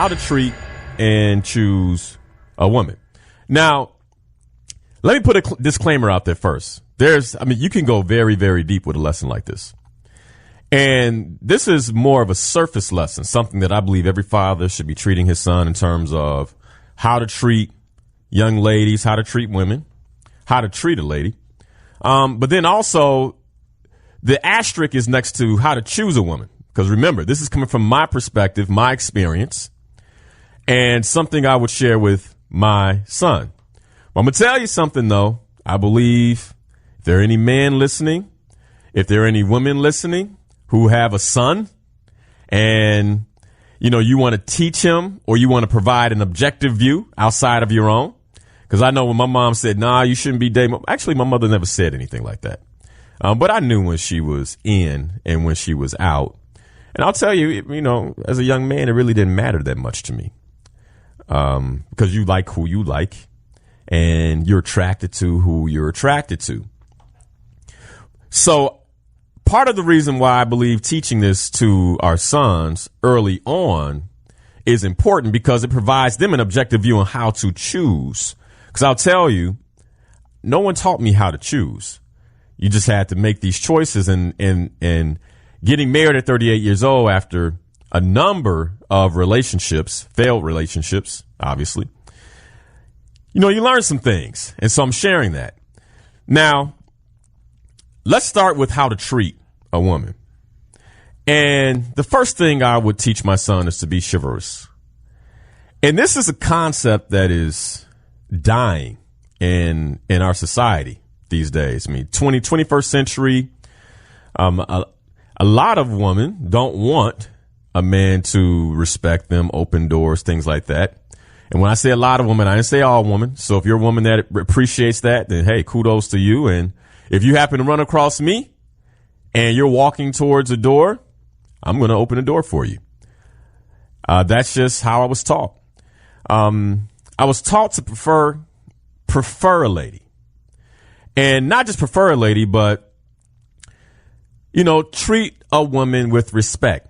how to treat and choose a woman. Now, let me put a disclaimer out there first. You can go very, very deep with a lesson like this. And this is more of a surface lesson, something that I believe every father should be treating his son in terms of how to treat young ladies, how to treat women, how to treat a lady. But then also the asterisk is next to how to choose a woman. Because remember, this is coming from my perspective, my experience, and something I would share with my son. Well, I'm going to tell you something, though. I believe if there are any men listening, if there are any women listening who have a son and, you want to teach him or you want to provide an objective view outside of your own. Because I know when my mom said, nah, you shouldn't be dating. Actually, my mother never said anything like that. But I knew when she was in and when she was out. And I'll tell you, as a young man, it really didn't matter that much to me. Because you like who you like and you're attracted to who you're attracted to. So part of the reason why I believe teaching this to our sons early on is important because it provides them an objective view on how to choose. Because I'll tell you, no one taught me how to choose. You just had to make these choices and getting married at 38 years old after a number of relationships, failed relationships, obviously, you learn some things. And so I'm sharing that. Now, let's start with how to treat a woman. And the first thing I would teach my son is to be chivalrous. And this is a concept that is dying in our society these days. 21st century, a lot of women don't want a man to respect them, open doors, things like that. And when I say a lot of women, I didn't say all women. So if you're a woman that appreciates that, then hey, kudos to you. And if you happen to run across me and you're walking towards a door, I'm going to open the door for you. That's just how I was taught. I was taught to prefer a lady, and not just prefer a lady, but treat a woman with respect.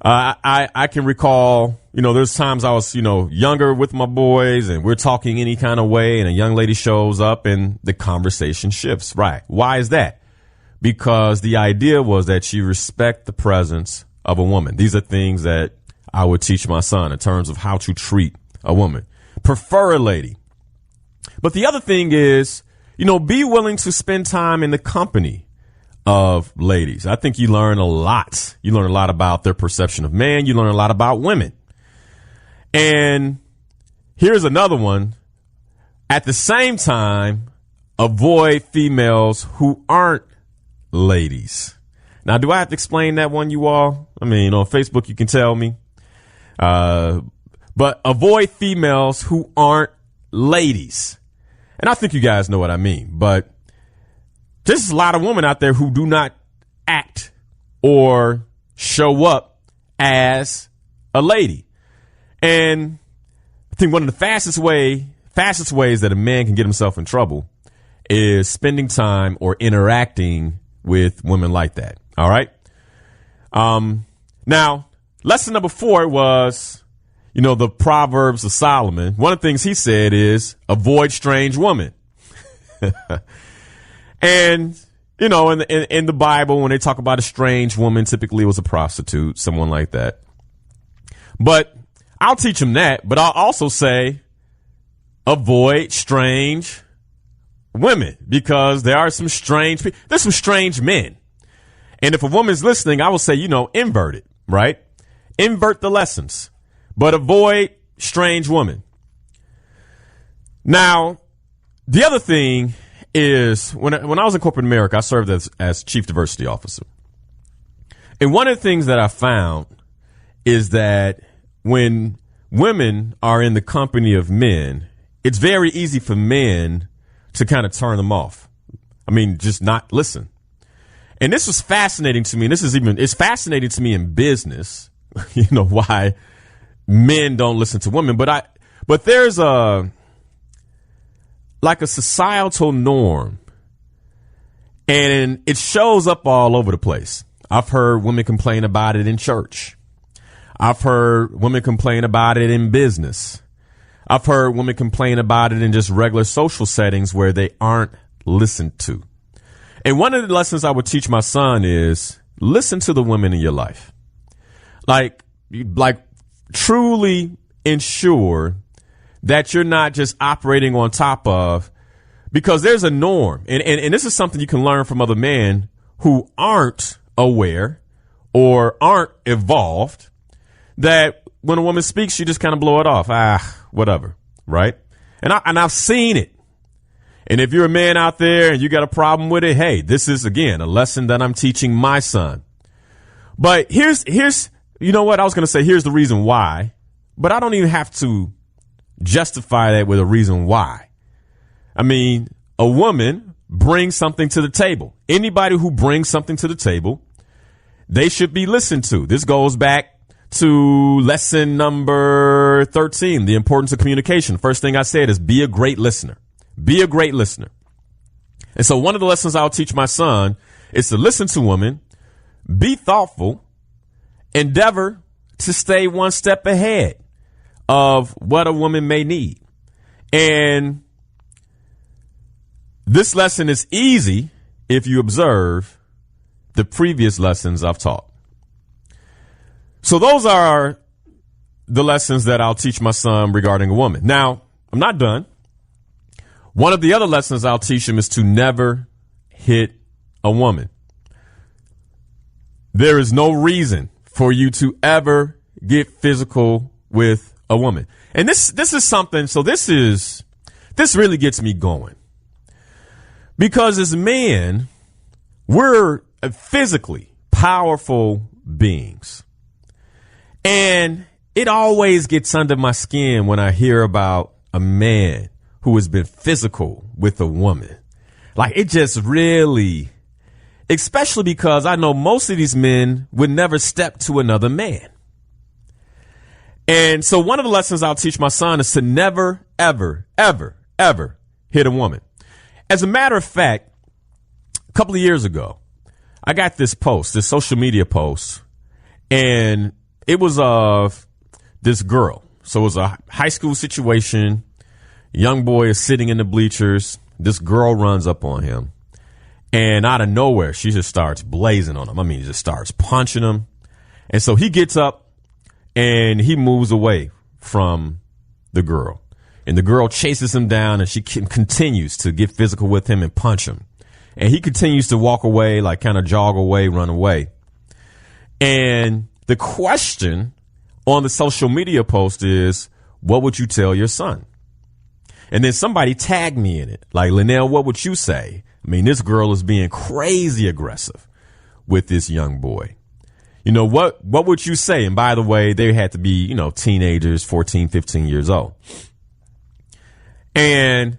I can recall, there's times I was, younger with my boys and we're talking any kind of way and a young lady shows up and the conversation shifts. Right. Why is that? Because the idea was that you respect the presence of a woman. These are things that I would teach my son in terms of how to treat a woman. Prefer a lady. But the other thing is, be willing to spend time in the company of ladies. I think you learn a lot. You learn a lot about their perception of man. You learn a lot about women. And here's another one. At the same time, avoid females who aren't ladies. Now, do I have to explain that one, you all? On Facebook, you can tell me. But avoid females who aren't ladies. And I think you guys know what I mean. But there's a lot of women out there who do not act or show up as a lady. And I think one of the fastest ways that a man can get himself in trouble is spending time or interacting with women like that. All right. Now, lesson number 4 was, the Proverbs of Solomon. One of the things he said is avoid strange women. And, in the Bible, when they talk about a strange woman, typically it was a prostitute, someone like that. But I'll teach them that. But I'll also say avoid strange women, because there's some strange men. And if a woman's listening, I will say, invert it, right? Invert the lessons, but avoid strange women. Now, the other thing is when I was in corporate America, I served as chief diversity officer. And one of the things that I found is that when women are in the company of men, it's very easy for men to kind of turn them off. Just not listen. And this was fascinating to me. And it's fascinating to me in business, why men don't listen to women. But there's a societal norm, and it shows up all over the place. I've heard women complain about it in church. I've heard women complain about it in business. I've heard women complain about it in just regular social settings where they aren't listened to. And one of the lessons I would teach my son is listen to the women in your life. Like truly ensure that you're not just operating on top of, because there's a norm. And this is something you can learn from other men who aren't aware or aren't evolved, that when a woman speaks, you just kind of blow it off. Whatever. Right. And I've seen it. And if you're a man out there and you got a problem with it, hey, this is, again, a lesson that I'm teaching my son. But here's, you know what? I was going to say, here's the reason why, but I don't even have to justify that with a reason why. I mean, a woman brings something to the table. Anybody who brings something to the table, they should be listened to. This goes back to lesson number 13, the importance of communication. First thing I said is be a great listener. Be a great listener. And so one of the lessons I'll teach my son is to listen to women, be thoughtful, endeavor to stay one step ahead of what a woman may need. And this lesson is easy if you observe the previous lessons I've taught. So those are the lessons that I'll teach my son regarding a woman. Now, I'm not done. One of the other lessons I'll teach him is to never hit a woman. There is no reason for you to ever get physical with a woman. And this is something. So this really gets me going, because as men, we're physically powerful beings. And it always gets under my skin when I hear about a man who has been physical with a woman. Like, it just really, especially because I know most of these men would never step to another man. And so one of the lessons I'll teach my son is to never, ever, ever, ever hit a woman. As a matter of fact, a couple of years ago, I got this social media post, and it was of this girl. So it was a high school situation. Young boy is sitting in the bleachers. This girl runs up on him, and out of nowhere, she just starts blazing on him. I mean, just starts punching him. And so he gets up and he moves away from the girl, and the girl chases him down, and she continues to get physical with him and punch him. And he continues to walk away, like kind of jog away, run away. And the question on the social media post is, what would you tell your son? And then somebody tagged me in it. Like, Linal, what would you say? I mean, this girl is being crazy aggressive with this young boy. You know, what would you say? And by the way, they had to be, teenagers, 14, 15 years old. And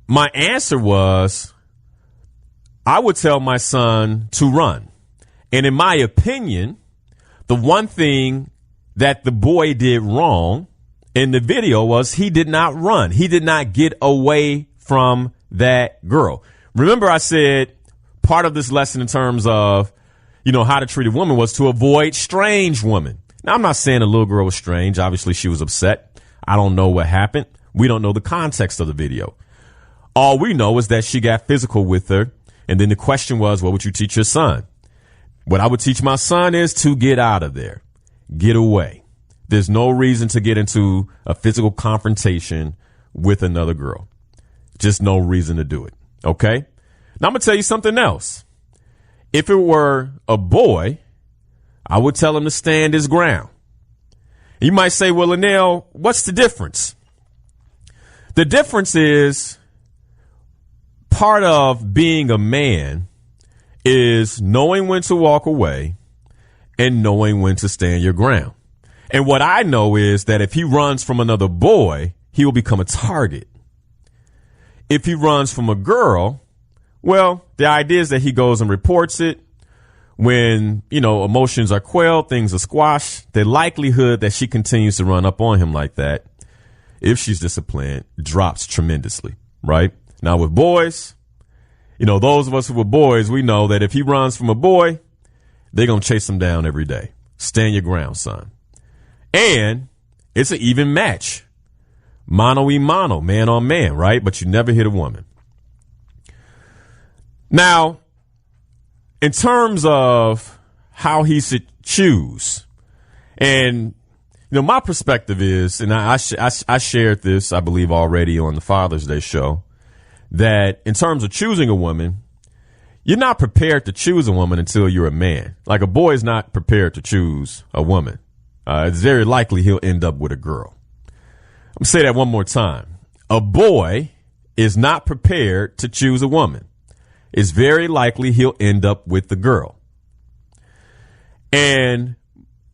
my answer was, I would tell my son to run. And in my opinion, the one thing that the boy did wrong in the video was he did not run. He did not get away from that girl. Remember, I said part of this lesson in terms of, how to treat a woman was to avoid strange women. Now, I'm not saying the little girl was strange. Obviously, she was upset. I don't know what happened. We don't know the context of the video. All we know is that she got physical with her. And then the question was, what would you teach your son? What I would teach my son is to get out of there. Get away. There's no reason to get into a physical confrontation with another girl. Just no reason to do it. Okay? Now I'm going to tell you something else. If it were a boy, I would tell him to stand his ground. You might say, well, Linal, what's the difference? The difference is part of being a man is knowing when to walk away and knowing when to stand your ground. And what I know is that if he runs from another boy, he will become a target. If he runs from a girl, well, the idea is that he goes and reports it. When, emotions are quelled, things are squashed, the likelihood that she continues to run up on him like that, if she's disciplined, drops tremendously, right? Now with boys, those of us who were boys, we know that if he runs from a boy, they're going to chase him down every day. stand your ground, son. And it's an even match. Mano y mano, man on man, right? But you never hit a woman. Now, in terms of how he should choose, and my perspective is, and I shared this, I believe, already on the Father's Day show, that in terms of choosing a woman, you're not prepared to choose a woman until you're a man. Like, a boy is not prepared to choose a woman. It's very likely he'll end up with a girl. I'm going to say that one more time. A boy is not prepared to choose a woman. It's very likely he'll end up with the girl. And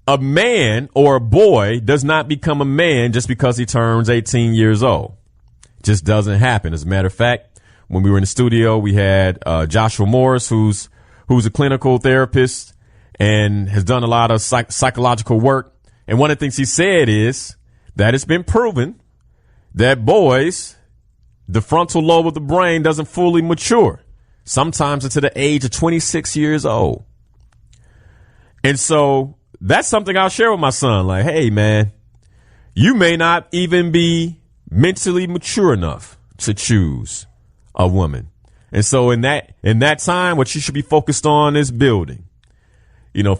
a man or a boy does not become a man just because he turns 18 years old. It just doesn't happen. As a matter of fact, when we were in the studio, we had Joshua Morris, who's a clinical therapist and has done a lot of psychological work. And one of the things he said is that it's been proven that boys, the frontal lobe of the brain doesn't fully mature, sometimes until the age of 26 years old. And so that's something I'll share with my son. Like, hey, man, you may not even be mentally mature enough to choose a woman. And so in that time, what you should be focused on is building,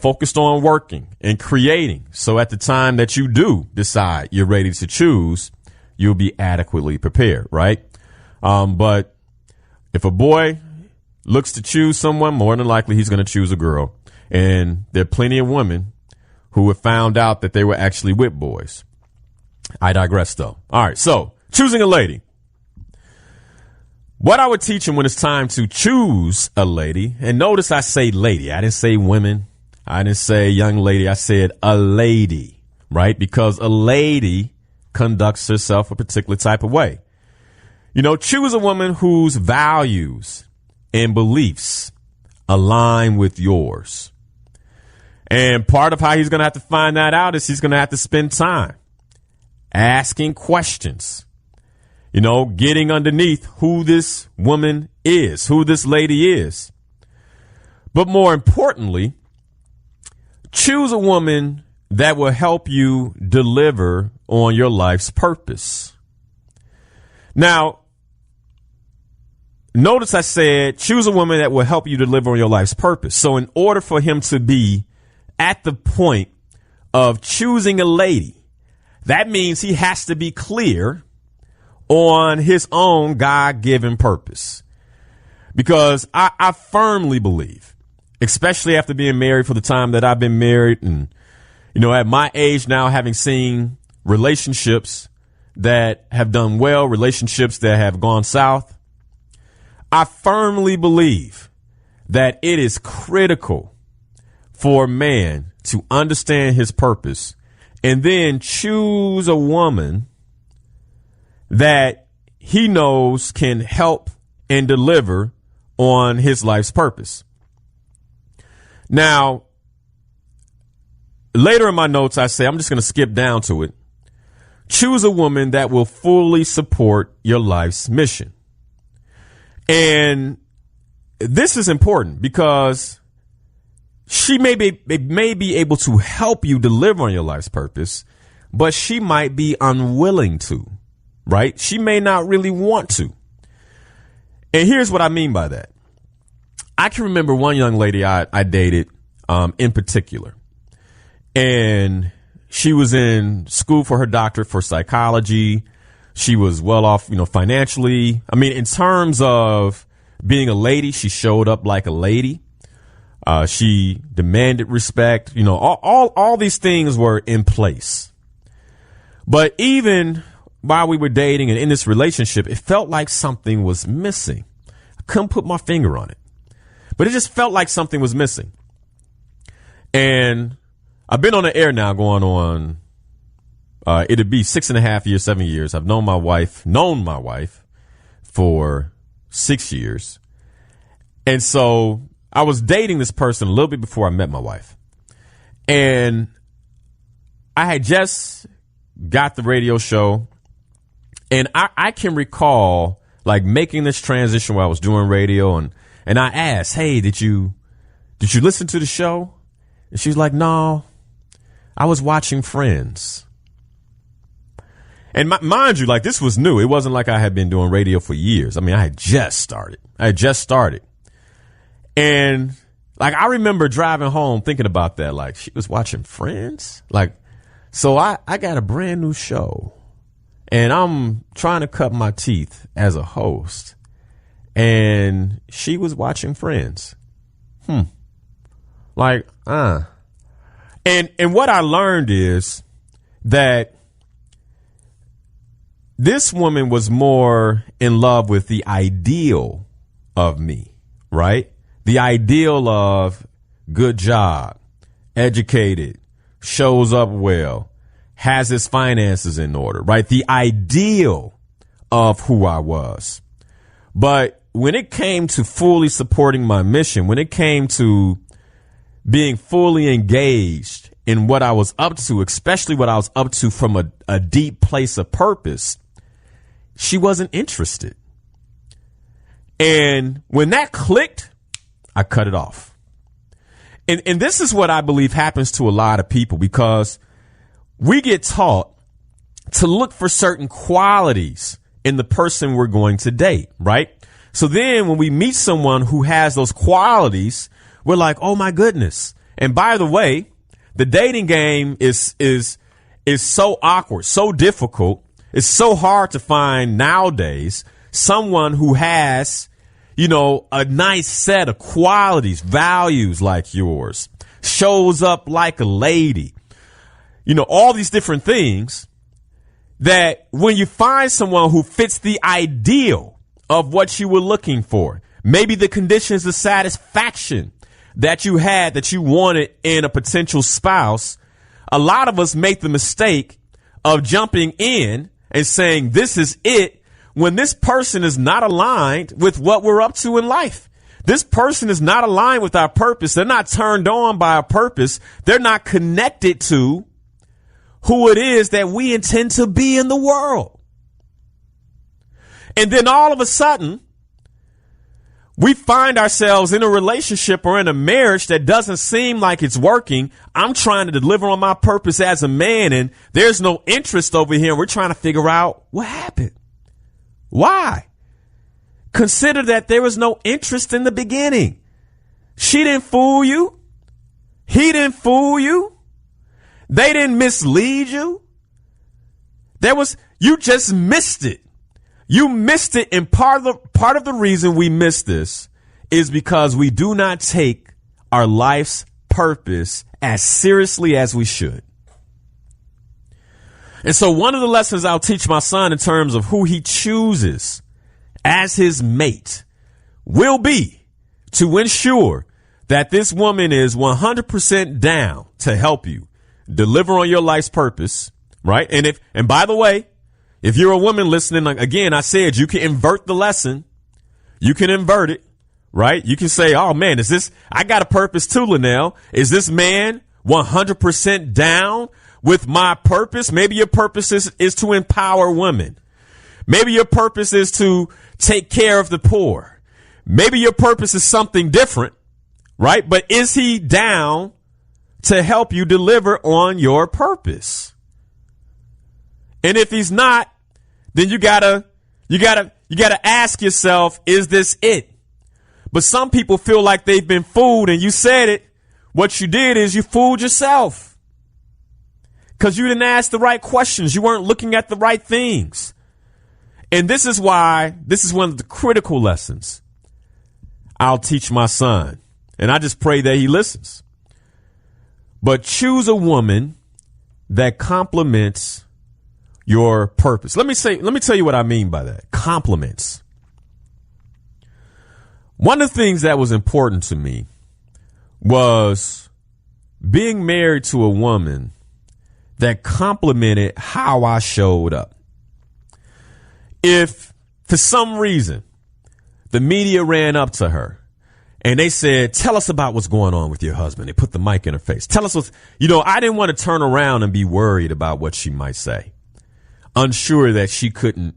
focused on working and creating. So at the time that you do decide you're ready to choose, you'll be adequately prepared, right? But if a boy looks to choose someone, more than likely he's going to choose a girl. And there are plenty of women who have found out that they were actually with boys. I digress, though. All right, so choosing a lady. What I would teach him when it's time to choose a lady, and notice I say lady. I didn't say women. I didn't say young lady. I said a lady, right? Because a lady conducts herself a particular type of way. Choose a woman whose values and beliefs align with yours. And part of how he's going to have to find that out is he's going to have to spend time asking questions, getting underneath who this woman is, who this lady is. But more importantly, choose a woman that will help you deliver on your life's purpose. Now, notice I said choose a woman that will help you deliver on your life's purpose. So in order for him to be at the point of choosing a lady, that means he has to be clear on his own God-given purpose. Because I firmly believe, especially after being married for the time that I've been married, and, at my age now, having seen relationships that have done well, relationships that have gone south, I firmly believe that it is critical for a man to understand his purpose and then choose a woman that he knows can help and deliver on his life's purpose. Now, later in my notes, I say, I'm just going to skip down to it. Choose a woman that will fully support your life's mission. And this is important because she may be able to help you deliver on your life's purpose, but she might be unwilling to, right? She may not really want to. And here's what I mean by that. I can remember one young lady I dated in particular, and she was in school for her doctorate for psychology. She was well off, financially. I mean, in terms of being a lady, she showed up like a lady. She demanded respect. All these things were in place. But even while we were dating and in this relationship, it felt like something was missing. I couldn't put my finger on it, but it just felt like something was missing. And I've been on the air now going on, it'd be 6.5 years, 7 years. I've known my wife for 6 years. And so I was dating this person a little bit before I met my wife. And I had just got the radio show. And I can recall like making this transition while I was doing radio. And I asked, hey, did you listen to the show? And she's like, no, I was watching Friends. And mind you, like, this was new. It wasn't like I had been doing radio for years. I mean, I had just started. And like, I remember driving home thinking about that. Like, she was watching Friends. Like, so I got a brand new show and I'm trying to cut my teeth as a host. And she was watching Friends. Like, And what I learned is that this woman was more in love with the ideal of me, right? The ideal of good job, educated, shows up well, has his finances in order, right? The ideal of who I was. But when it came to fully supporting my mission, when it came to being fully engaged in what I was up to, especially what I was up to from a deep place of purpose, she wasn't interested. And when that clicked, I cut it off. And this is what I believe happens to a lot of people, because we get taught to look for certain qualities in the person we're going to date, right? So then when we meet someone who has those qualities, we're like, oh my goodness. And by the way, the dating game is so awkward, so difficult. It's so hard to find nowadays someone who has, a nice set of qualities, values like yours, shows up like a lady, all these different things, that when you find someone who fits the ideal of what you were looking for, maybe the conditions of satisfaction that you had, that you wanted in a potential spouse, a lot of us make the mistake of jumping in and saying, this is it, when this person is not aligned with what we're up to in life. This person is not aligned with our purpose. They're not turned on by our purpose. They're not connected to who it is that we intend to be in the world. And then all of a sudden, we find ourselves in a relationship or in a marriage that doesn't seem like it's working. I'm trying to deliver on my purpose as a man, and there's no interest over here. We're trying to figure out what happened. Why? Consider that there was no interest in the beginning. She didn't fool you. He didn't fool you. They didn't mislead you. You just missed it. You missed it, and part of the reason we miss this is because we do not take our life's purpose as seriously as we should. And so one of the lessons I'll teach my son in terms of who he chooses as his mate will be to ensure that this woman is 100% down to help you deliver on your life's purpose, right? And by the way, if you're a woman listening, like, again, I said, you can invert the lesson. You can invert it, right? You can say, oh man, I got a purpose too, Linal. Is this man 100% down with my purpose? Maybe your purpose is to empower women. Maybe your purpose is to take care of the poor. Maybe your purpose is something different, right? But is he down to help you deliver on your purpose? And if he's not, then you gotta ask yourself, is this it? But some people feel like they've been fooled, and you said it. What you did is you fooled yourself, because you didn't ask the right questions. You weren't looking at the right things. And this is why this is one of the critical lessons I'll teach my son. And I just pray that he listens. But choose a woman that complements your purpose. Let me tell you what I mean by that. Compliments. One of the things that was important to me was being married to a woman that complimented how I showed up. If for some reason the media ran up to her and they said, tell us about what's going on with your husband. They put the mic in her face. Tell us I didn't want to turn around and be worried about what she might say, unsure that she couldn't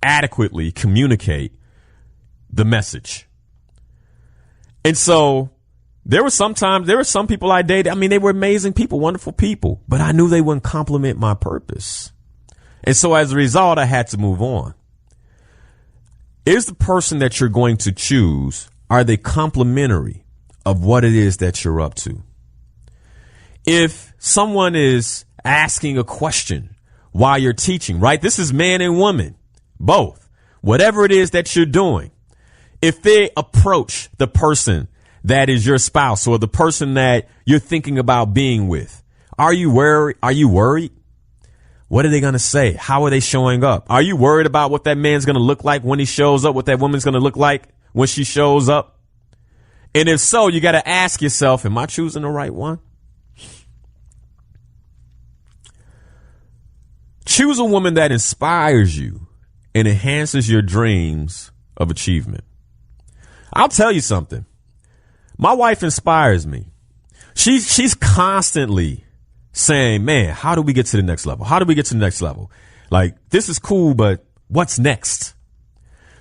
adequately communicate the message. And so there were some people I dated. I mean, they were amazing people, wonderful people, but I knew they wouldn't complement my purpose. And so as a result, I had to move on. Is the person that you're going to choose, are they complementary of what it is that you're up to? If someone is asking a question while you're teaching, right? This is man and woman, both. Whatever it is that you're doing, if they approach the person that is your spouse or the person that you're thinking about being with, are you worried? Are you worried? What are they going to say? How are they showing up? Are you worried about what that man's going to look like when he shows up, what that woman's going to look like when she shows up? And if so, you got to ask yourself, am I choosing the right one? Choose a woman that inspires you and enhances your dreams of achievement. I'll tell you something. My wife inspires me. She's constantly saying, man, how do we get to the next level? How do we get to the next level? Like, this is cool, but what's next?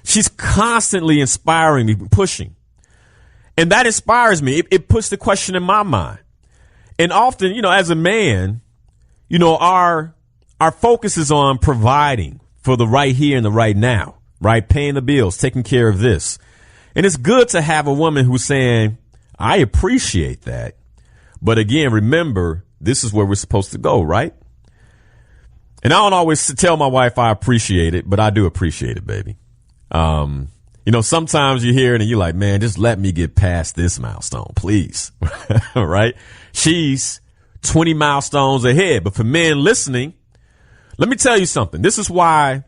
She's constantly inspiring me, pushing. And that inspires me. It puts the question in my mind. And often, as a man, our focus is on providing for the right here and the right now, right? Paying the bills, taking care of this. And it's good to have a woman who's saying, I appreciate that. But again, remember, this is where we're supposed to go, right? And I don't always tell my wife I appreciate it, but I do appreciate it, baby. Sometimes you hear it and you're like, man, just let me get past this milestone, please. Right? She's 20 milestones ahead. But for men listening, let me tell you something. This is why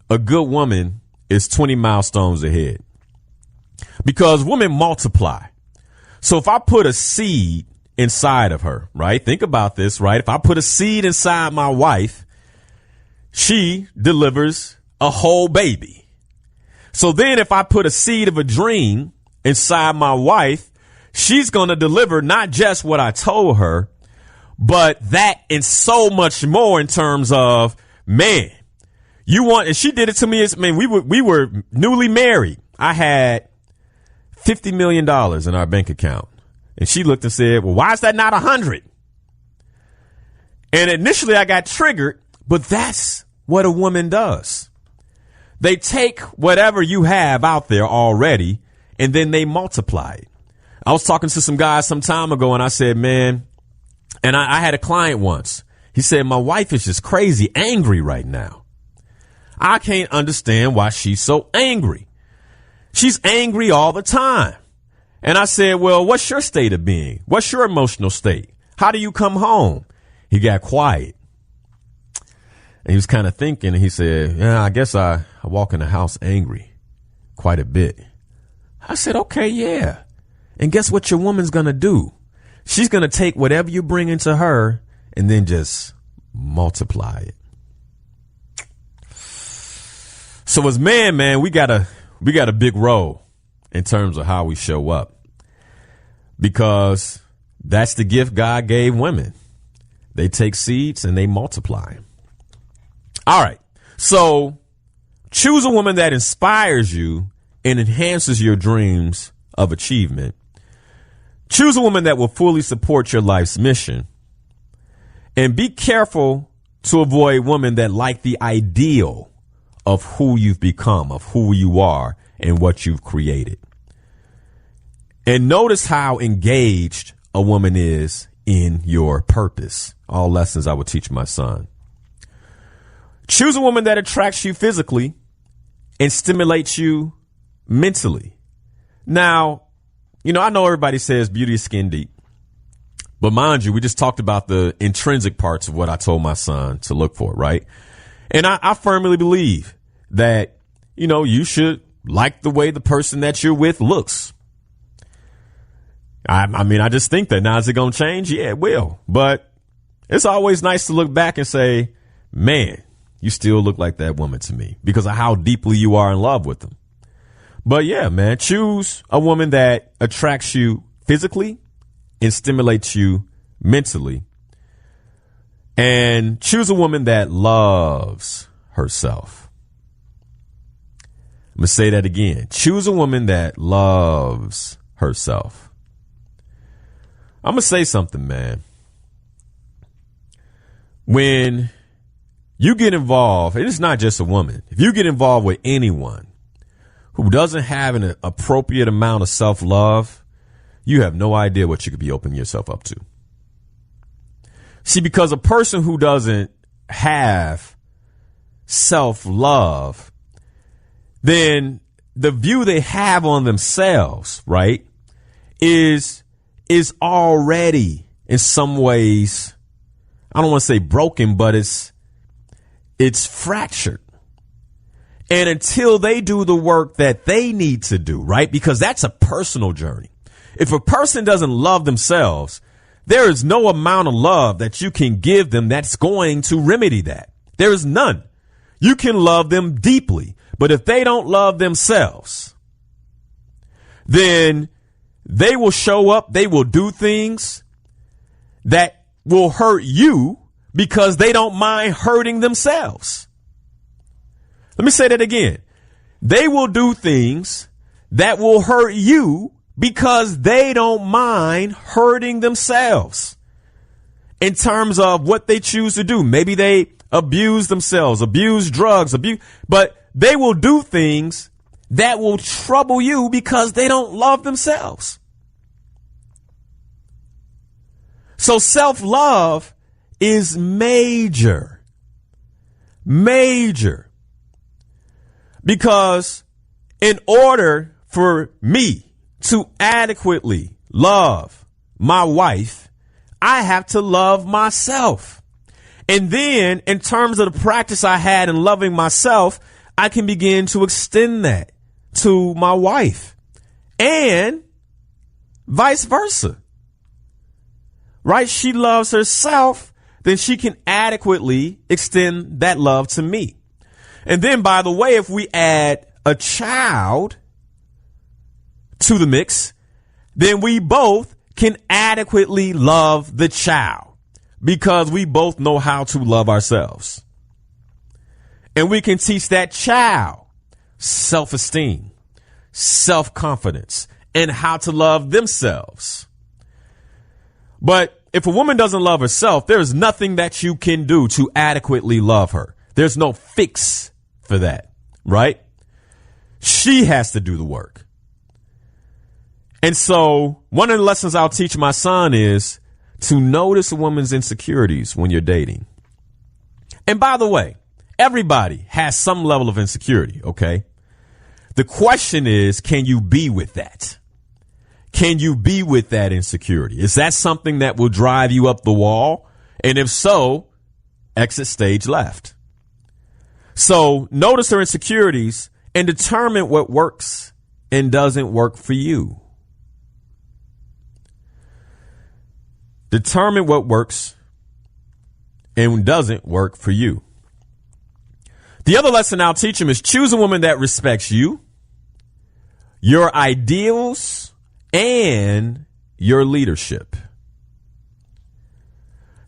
a good woman is 20 milestones ahead. Because women multiply. So if I put a seed inside of her, right? Think about this, right? If I put a seed inside my wife, she delivers a whole baby. So then if I put a seed of a dream inside my wife, she's going to deliver not just what I told her, but that and so much more in terms of, man, and she did it to me. We were newly married. I had $50 million in our bank account. And she looked and said, well, why is that not 100? And initially I got triggered, but that's what a woman does. They take whatever you have out there already and then they multiply it. I was talking to some guys some time ago and I said, man, and I had a client once. He said, my wife is just crazy angry right now. I can't understand why she's so angry. She's angry all the time. And I said, well, what's your state of being? What's your emotional state? How do you come home? He got quiet. And he was kind of thinking, and he said, yeah, I guess I walk in the house angry quite a bit. I said, okay, yeah. And guess what your woman's going to do? She's going to take whatever you bring into her and then just multiply it. So as man, we got a big role in terms of how we show up, because that's the gift God gave women. They take seeds and they multiply. All right. So choose a woman that inspires you and enhances your dreams of achievement. Choose a woman that will fully support your life's mission, and be careful to avoid women that like the ideal of who you've become, of who you are, and what you've created. And notice how engaged a woman is in your purpose. All lessons I would teach my son. Choose a woman that attracts you physically and stimulates you mentally. Now, I know everybody says beauty is skin deep, but mind you, we just talked about the intrinsic parts of what I told my son to look for, right? And I firmly believe that, you should like the way the person that you're with looks. I just think that. Now, is it going to change? Yeah, it will. But it's always nice to look back and say, man, you still look like that woman to me, because of how deeply you are in love with them. But yeah, man, choose a woman that attracts you physically and stimulates you mentally. And choose a woman that loves herself. I'm going to say that again. Choose a woman that loves herself. I'm going to say something, man. When you get involved, and it's not just a woman, if you get involved with anyone who doesn't have an appropriate amount of self-love, you have no idea what you could be opening yourself up to. See, because a person who doesn't have self-love, then the view they have on themselves, right, is already in some ways, I don't want to say broken, but it's fractured. And until they do the work that they need to do, right, because that's a personal journey. If a person doesn't love themselves, there is no amount of love that you can give them that's going to remedy that. There is none. You can love them deeply, but if they don't love themselves, then they will show up, they will do things that will hurt you because they don't mind hurting themselves. Let me say that again. They will do things that will hurt you because they don't mind hurting themselves in terms of what they choose to do. Maybe they abuse themselves, abuse drugs, but they will do things that will trouble you because they don't love themselves. So self-love is major, because in order for me to adequately love my wife, I have to love myself. And then in terms of the practice I had in loving myself, I can begin to extend that to my wife and vice versa. Right? She loves herself, then she can adequately extend that love to me. And then, by the way, if we add a child to the mix, then we both can adequately love the child because we both know how to love ourselves. And we can teach that child self-esteem, self-confidence, and how to love themselves. But if a woman doesn't love herself, there is nothing that you can do to adequately love her. There's no fix for that, right? She has to do the work. And so one of the lessons I'll teach my son is to notice a woman's insecurities when you're dating. And by the way, everybody has some level of insecurity, okay? The question is, can you be with that? Can you be with that insecurity? Is that something that will drive you up the wall? And if so, exit stage left. So notice her insecurities and determine what works and doesn't work for you. Determine what works and doesn't work for you. The other lesson I'll teach him is choose a woman that respects you, your ideals, and your leadership.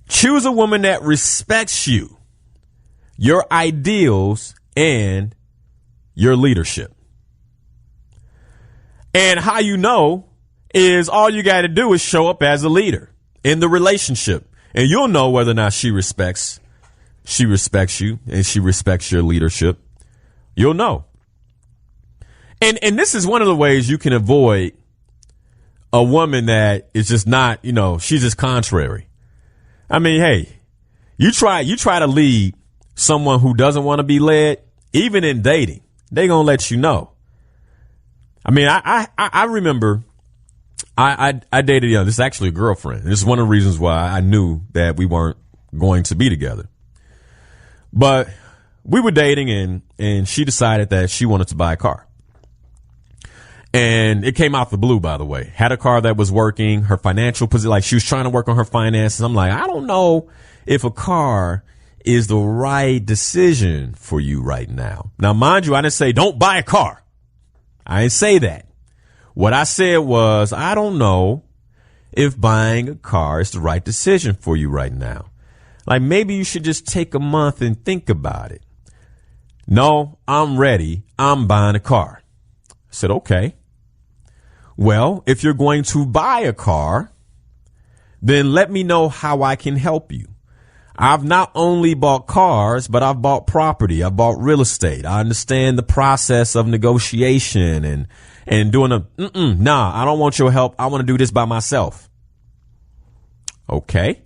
Choose a woman that respects you, your ideals, and your leadership. And how you know is all you got to do is show up as a leader in the relationship, and you'll know whether or not she respects you and she respects your leadership. You'll know. And this is one of the ways you can avoid a woman that is just not, she's just contrary. I mean, hey, you try to lead someone who doesn't want to be led, even in dating, they gonna let you know. I mean, I remember I dated, this is actually a girlfriend. This is one of the reasons why I knew that we weren't going to be together. But we were dating and she decided that she wanted to buy a car. And it came out the blue, by the way. Had a car that was working, her financial position, like she was trying to work on her finances. I'm like, I don't know if a car is the right decision for you right now. Now, mind you, I didn't say don't buy a car. I didn't say that. What I said was, I don't know if buying a car is the right decision for you right now. Like maybe you should just take a month and think about it. No, I'm ready. I'm buying a car. I said, okay. Well, if you're going to buy a car, then let me know how I can help you. I've not only bought cars, but I've bought property. I've bought real estate. I understand the process of negotiation and doing I don't want your help. I want to do this by myself. Okay.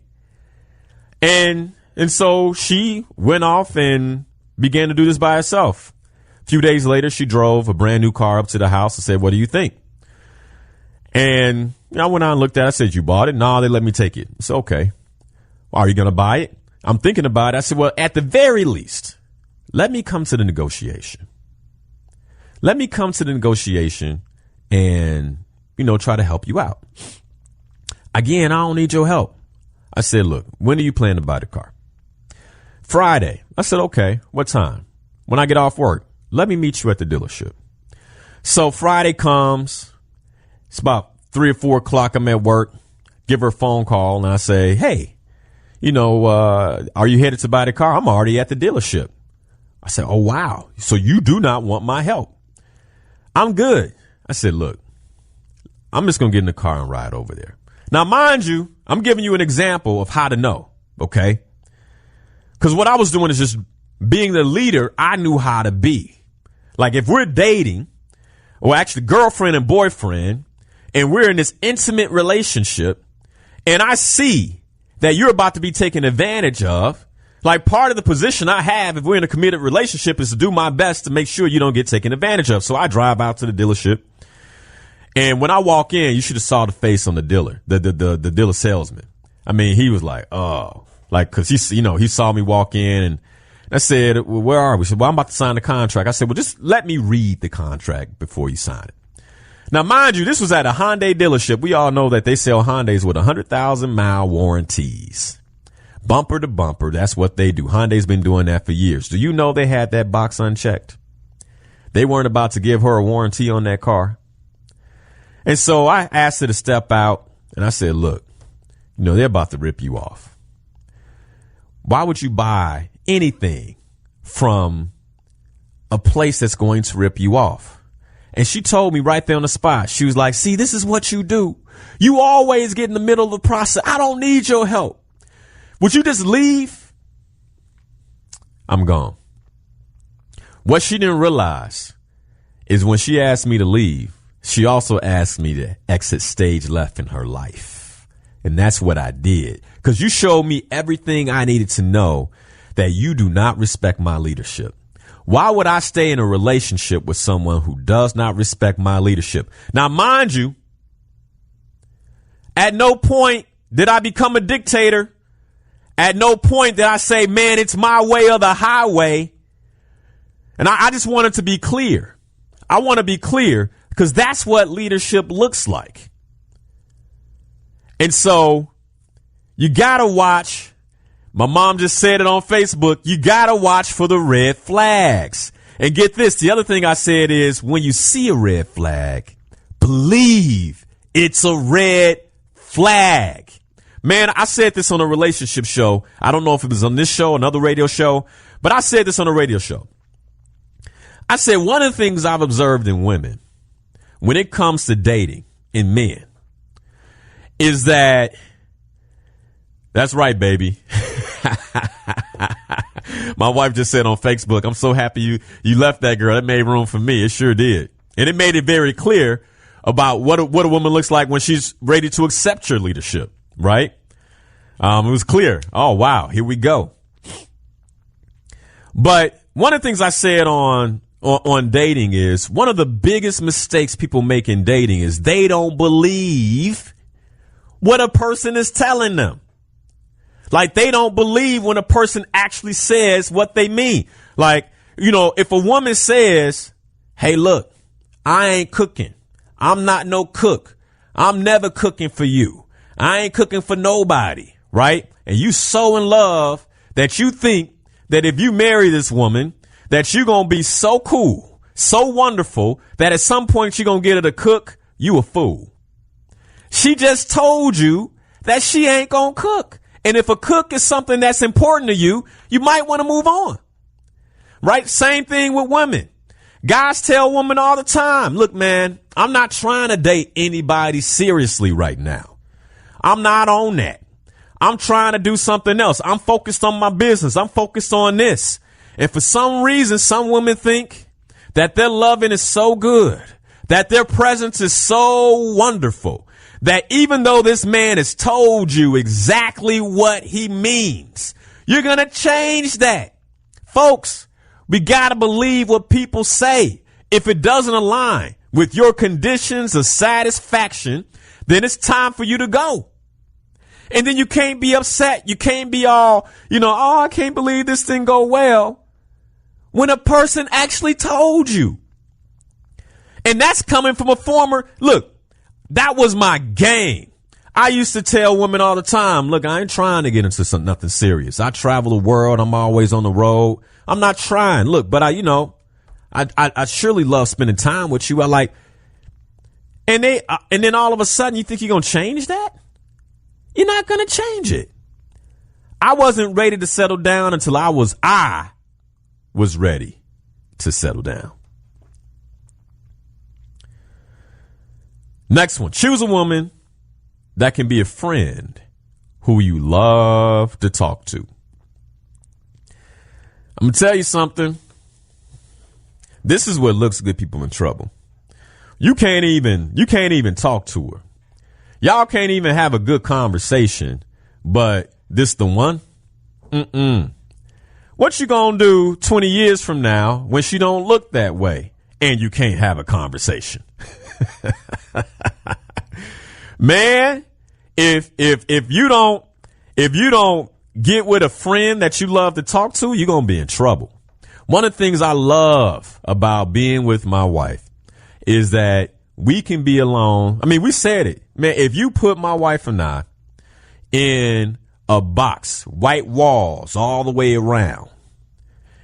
And so she went off and began to do this by herself. A few days later, she drove a brand new car up to the house and said, what do you think? And I went on and looked at it. I said, you bought it? No, they let me take it. It's okay. Are you going to buy it? I'm thinking about it. I said, well, at the very least, let me come to the negotiation. Let me come to the negotiation and, try to help you out. Again, I don't need your help. I said, look, when do you plan to buy the car? Friday. I said, okay, what time? When I get off work, let me meet you at the dealership. So Friday comes. It's about 3 or 4 o'clock. I'm at work. Give her a phone call and I say, hey, are you headed to buy the car? I'm already at the dealership. I said, oh, wow. So you do not want my help. I'm good. I said, look, I'm just going to get in the car and ride over there. Now, mind you, I'm giving you an example of how to know. Okay. Because what I was doing is just being the leader I knew how to be. Like if we're dating or actually girlfriend and boyfriend and we're in this intimate relationship and I see that you're about to be taken advantage of, like part of the position I have if we're in a committed relationship is to do my best to make sure you don't get taken advantage of. So I drive out to the dealership. And when I walk in, you should have saw the face on the dealer, the dealer salesman. I mean, he was like, oh, like, cause he saw me walk in and I said, well, where are we? He said, well, I'm about to sign the contract. I said, well, just let me read the contract before you sign it. Now, mind you, this was at a Hyundai dealership. We all know that they sell Hyundais with 100,000-mile warranties. Bumper to bumper. That's what they do. Hyundai's been doing that for years. Do you know they had that box unchecked? They weren't about to give her a warranty on that car. And so I asked her to step out and I said, look, they're about to rip you off. Why would you buy anything from a place that's going to rip you off? And she told me right there on the spot, she was like, see, this is what you do. You always get in the middle of the process. I don't need your help. Would you just leave? I'm gone. What she didn't realize is when she asked me to leave, she also asked me to exit stage left in her life. And that's what I did. Because you showed me everything I needed to know that you do not respect my leadership. Why would I stay in a relationship with someone who does not respect my leadership? Now, mind you, at no point did I become a dictator. At no point did I say, man, it's my way or the highway. And I just wanted to be clear. I want to be clear because that's what leadership looks like. And so you got to watch. My mom just said it on Facebook. You got to watch for the red flags. And get this. The other thing I said is when you see a red flag, believe it's a red flag. Man, I said this on a relationship show. I don't know if it was on this show, another radio show, but I said this on a radio show. I said one of the things I've observed in women when it comes to dating in men is that's right, baby. My wife just said on Facebook, I'm so happy you left that girl. That made room for me. It sure did. And it made it very clear about what a woman looks like when she's ready to accept your leadership, right? It was clear. Oh, wow. Here we go. But one of the things I said on dating is one of the biggest mistakes people make in dating is they don't believe what a person is telling them. Like they don't believe when a person actually says what they mean. Like, if a woman says, hey, look, I ain't cooking. I'm not no cook. I'm never cooking for you. I ain't cooking for nobody. Right. And you so in love that you think that if you marry this woman, that you're going to be so cool, so wonderful that at some point you're going to get her to cook. You a fool. She just told you that she ain't going to cook. And if a cook is something that's important to you, you might want to move on. Right? Same thing with women. Guys tell women all the time, look, man, I'm not trying to date anybody seriously right now. I'm not on that. I'm trying to do something else. I'm focused on my business. I'm focused on this. And for some reason, some women think that their loving is so good, that their presence is so wonderful, that even though this man has told you exactly what he means, you're going to change that. Folks, we got to believe what people say. If it doesn't align with your conditions of satisfaction, then it's time for you to go. And then you can't be upset. You can't be all, oh, I can't believe this didn't go well, when a person actually told you. And that's coming from a former, look, that was my game. I used to tell women all the time, look, I ain't trying to get into nothing serious. I travel the world. I'm always on the road. I'm not trying. Look, but I surely love spending time with you. And then all of a sudden you think you're going to change that? You're not going to change it. I wasn't ready to settle down until I was ready to settle down. Next one. Choose a woman that can be a friend who you love to talk to. I'm going to tell you something. This is what looks good people in trouble. You can't even talk to her. Y'all can't even have a good conversation, but this the one? What you gonna do 20 years from now when she don't look that way and you can't have a conversation? Man, if you don't get with a friend that you love to talk to, you're gonna be in trouble. One of the things I love about being with my wife is that we can be alone. I mean, we said it, man. If you put my wife and I in a box, white walls all the way around,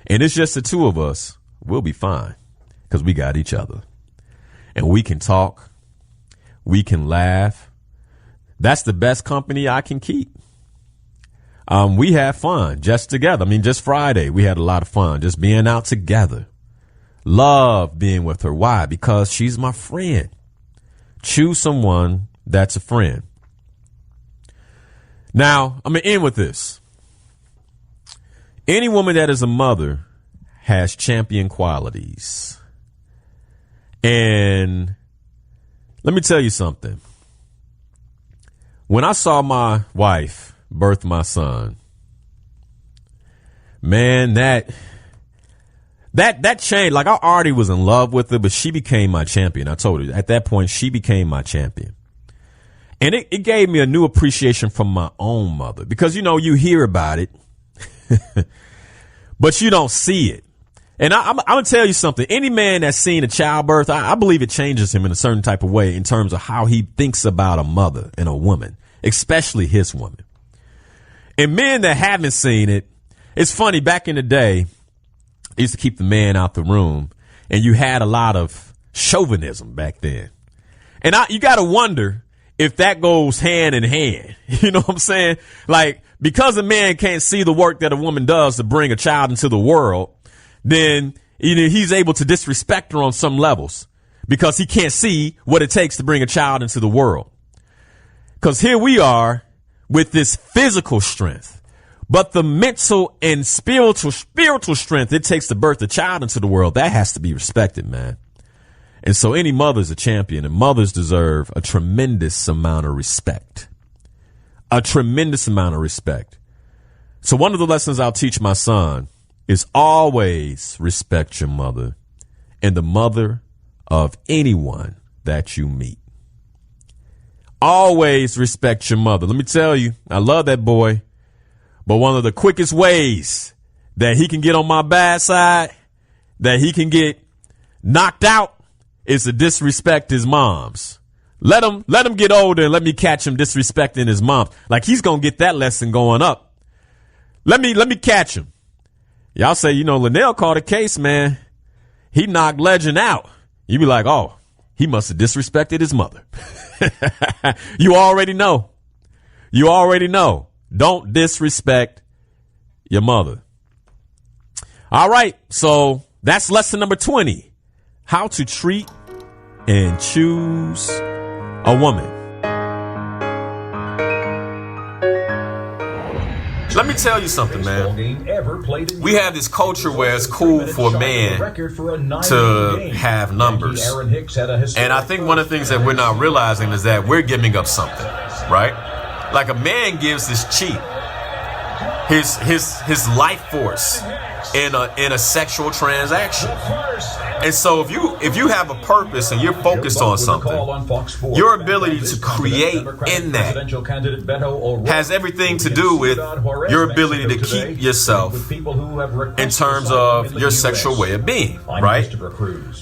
and it's just the two of us, we'll be fine because we got each other and we can talk. We can laugh. That's the best company I can keep. We have fun just together. I mean, just Friday, we had a lot of fun just being out together. Love being with her. Why? Because she's my friend. Choose someone that's a friend. Now, I'm going to end with this. Any woman that is a mother has champion qualities. And let me tell you something. When I saw my wife birth my son, man, that changed. Like, I already was in love with her, but she became my champion. I told her at that point, she became my champion. And it gave me a new appreciation from my own mother because, you hear about it, but you don't see it. And I'm going to tell you something. Any man that's seen a childbirth, I believe it changes him in a certain type of way in terms of how he thinks about a mother and a woman, especially his woman. And men that haven't seen it, it's funny. Back in the day, I used to keep the man out the room, and you had a lot of chauvinism back then. And you got to wonder if that goes hand in hand. You know what I'm saying? Like, because a man can't see the work that a woman does to bring a child into the world, then he's able to disrespect her on some levels because he can't see what it takes to bring a child into the world. Because here we are with this physical strength, but the mental and spiritual strength it takes to birth a child into the world, that has to be respected, man. And so any mother's a champion, and mothers deserve a tremendous amount of respect. A tremendous amount of respect. So one of the lessons I'll teach my son is always respect your mother and the mother of anyone that you meet. Always respect your mother. Let me tell you, I love that boy, but one of the quickest ways that he can get on my bad side, that he can get knocked out, is to disrespect his moms. Let him get older and let me catch him disrespecting his moms. Like, he's going to get that lesson going up. Let me catch him. Y'all say, Linal caught a case, man. He knocked Legend out. You be like, oh, he must have disrespected his mother. You already know. You already know. Don't disrespect your mother. All right. So that's lesson number 20. How to treat and choose a woman. Let me tell you something, man. We have this culture where it's cool for a man to have numbers. And I think one of the things that we're not realizing is that we're giving up something, right? Like a man gives his chi, his life force in a sexual transaction. And so if you have a purpose and you're focused on something, your ability to create in that has everything to do with your ability to keep yourself in terms of your sexual way of being, right?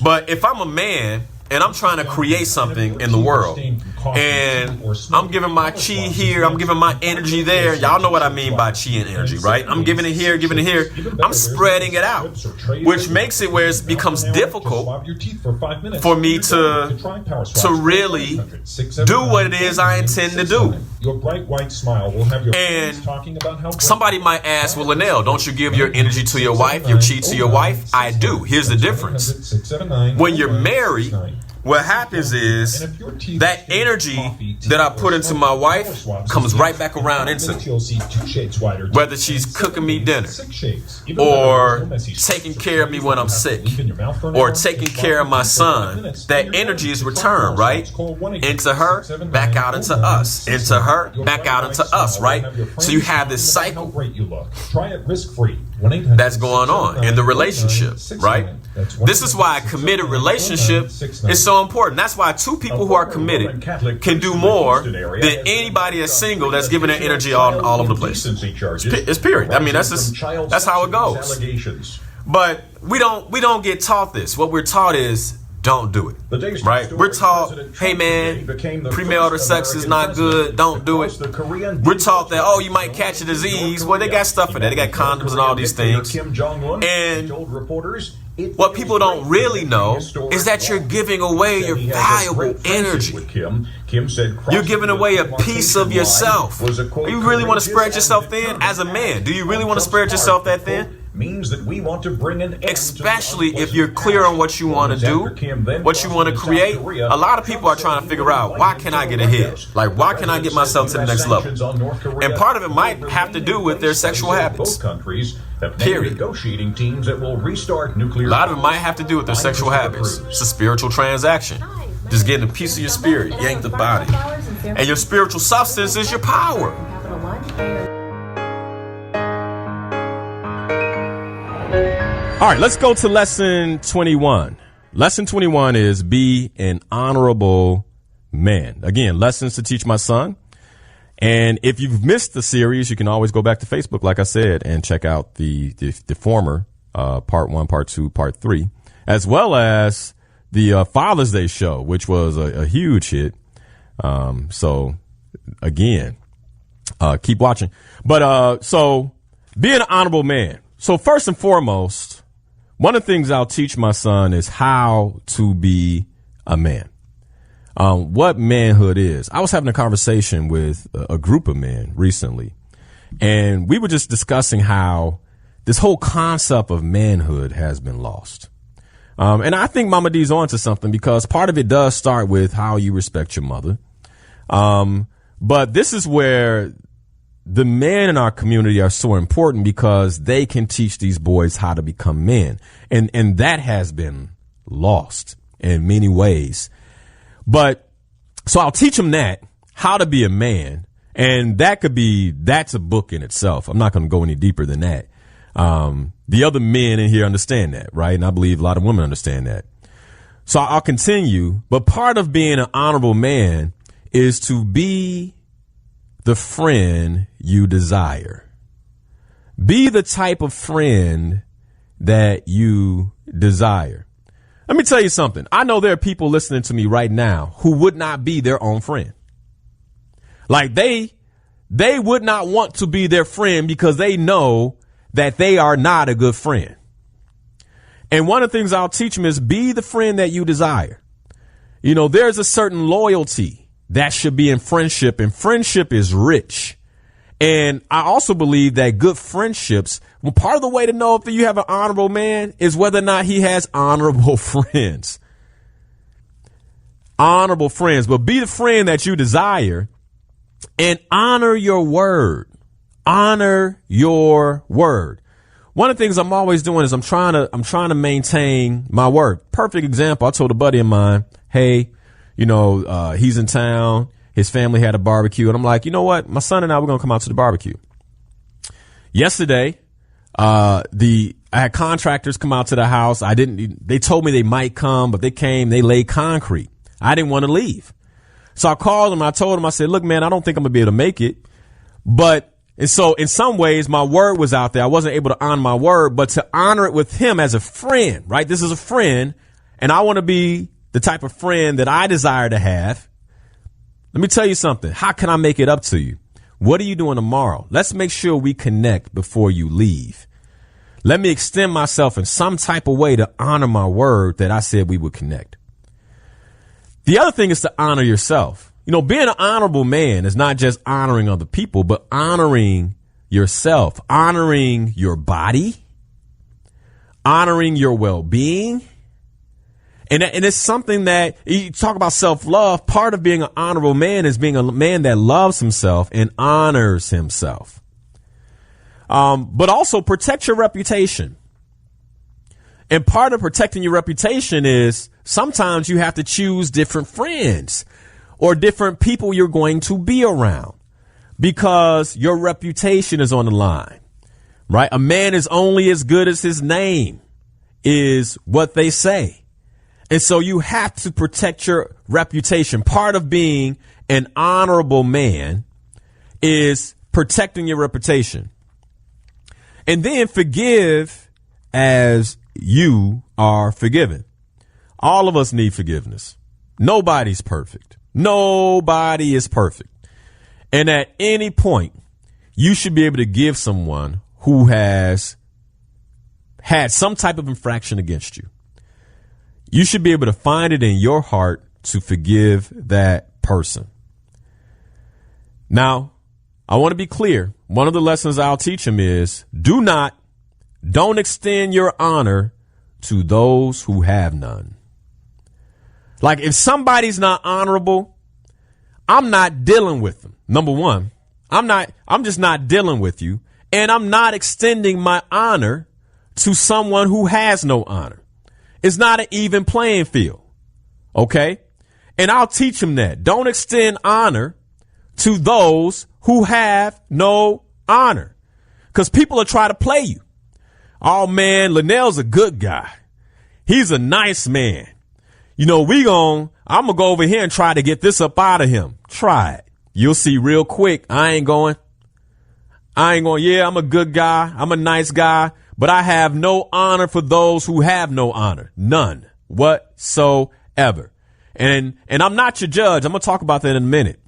But if I'm a man and I'm trying to create something in the world, and I'm giving my chi here, I'm giving my energy there. Y'all know what I mean by chi and energy, right? I'm giving it here, giving it here. I'm spreading it out, which makes it where it becomes difficult for me to really do what it is I intend to do. And somebody might ask, well, Linal, don't you give your energy to your wife, your chi to your wife? I do. Here's the difference. When you're married, what happens is that energy that I put into my wife comes right back around into me. Whether she's cooking me dinner, or taking care of me when I'm sick, or taking care of my son, that energy is returned, right? Into her, back out into us. Into her, back out into us, right? So you have this cycle that's going on in the relationship, right? This is why a committed relationship is so important. That's why two people who are committed can do more than anybody that's single that's giving their energy all over the place. It's period. I mean, that's how it goes. But we don't get taught this. What we're taught is don't do it, right? We're taught, hey man, premarital sex is not good, don't do it. We're taught that, oh, you might catch a disease. Well, they got stuff for that. They got condoms and all these things. And what people don't really know is that you're giving away your valuable energy. You're giving away a piece of yourself. Do you really want to spread yourself thin as a man? Do you really want to spread yourself that thin? Means that we want to bring an end, especially if you're clear on what you want to do, what you want to create. A lot of people are trying to figure out, why can I get ahead? Like, why can I get myself to the next level? And part of it might have to do with their sexual habits. Period. A lot of it might have to do with their sexual habits. It's a spiritual transaction. Just getting a piece of your spirit, yank the body. And your spiritual substance is your power. All right, let's go to lesson 21. Lesson 21 is be an honorable man. Again, lessons to teach my son. And if you've missed the series, you can always go back to Facebook, like I said, and check out the former part 1, part 2, part 3, as well as the Father's Day show, which was a huge hit. So again, keep watching. But so be an honorable man. So first and foremost, one of the things I'll teach my son is how to be a man. What manhood is. I was having a conversation with a group of men recently, and we were just discussing how this whole concept of manhood has been lost. And I think Mama D's onto something, because part of it does start with how you respect your mother. But this is where the men in our community are so important, because they can teach these boys how to become men. And that has been lost in many ways. But so I'll teach them that, how to be a man. And that's a book in itself. I'm not going to go any deeper than that. The other men in here understand that, right? And I believe a lot of women understand that. So I'll continue. But part of being an honorable man is to be the friend you desire. Be the type of friend that you desire. Let me tell you something. I know there are people listening to me right now who would not be their own friend. Like they would not want to be their friend because they know that they are not a good friend. And one of the things I'll teach them is be the friend that you desire. You know, there's a certain loyalty that should be in friendship, and friendship is rich. And I also believe that good friendships, well, part of the way to know if you have an honorable man is whether or not he has honorable friends. Honorable friends, but be the friend that you desire and honor your word. Honor your word. One of the things I'm always doing is I'm trying to maintain my word. Perfect example. I told a buddy of mine, hey, he's in town. His family had a barbecue. And I'm like, you know what? My son and I, we're going to come out to the barbecue. Yesterday, I had contractors come out to the house. They told me they might come, but they came, they laid concrete. I didn't want to leave. So I called him. I told him, I said, look, man, I don't think I'm gonna be able to make it. And so in some ways, my word was out there. I wasn't able to honor my word, but to honor it with him as a friend, right? This is a friend, and I want to be the type of friend that I desire to have. Let me tell you something. How can I make it up to you? What are you doing tomorrow? Let's make sure we connect before you leave. Let me extend myself in some type of way to honor my word that I said we would connect. The other thing is to honor yourself. Being an honorable man is not just honoring other people, but honoring yourself, honoring your body, honoring your well-being. And it's something that you talk about self-love. Part of being an honorable man is being a man that loves himself and honors himself. But also protect your reputation. And part of protecting your reputation is sometimes you have to choose different friends or different people you're going to be around because your reputation is on the line, right? A man is only as good as his name is what they say. And so you have to protect your reputation. Part of being an honorable man is protecting your reputation. And then forgive as you are forgiven. All of us need forgiveness. Nobody's perfect. Nobody is perfect. And at any point, you should be able to give someone who has had some type of infraction against you. You should be able to find it in your heart to forgive that person. Now, I want to be clear. One of the lessons I'll teach him is don't extend your honor to those who have none. Like if somebody's not honorable, I'm not dealing with them. Number one, I'm just not dealing with you. And I'm not extending my honor to someone who has no honor. It's not an even playing field. Okay. And I'll teach him that. Don't extend honor to those who have no honor because people will try to play you. Oh man, Linal's a good guy. He's a nice man. I'm gonna go over here and try to get this up out of him. Try it. You'll see real quick. I ain't going. Yeah, I'm a good guy. I'm a nice guy, but I have no honor for those who have no honor. None whatsoever. And I'm not your judge. I'm going to talk about that in a minute.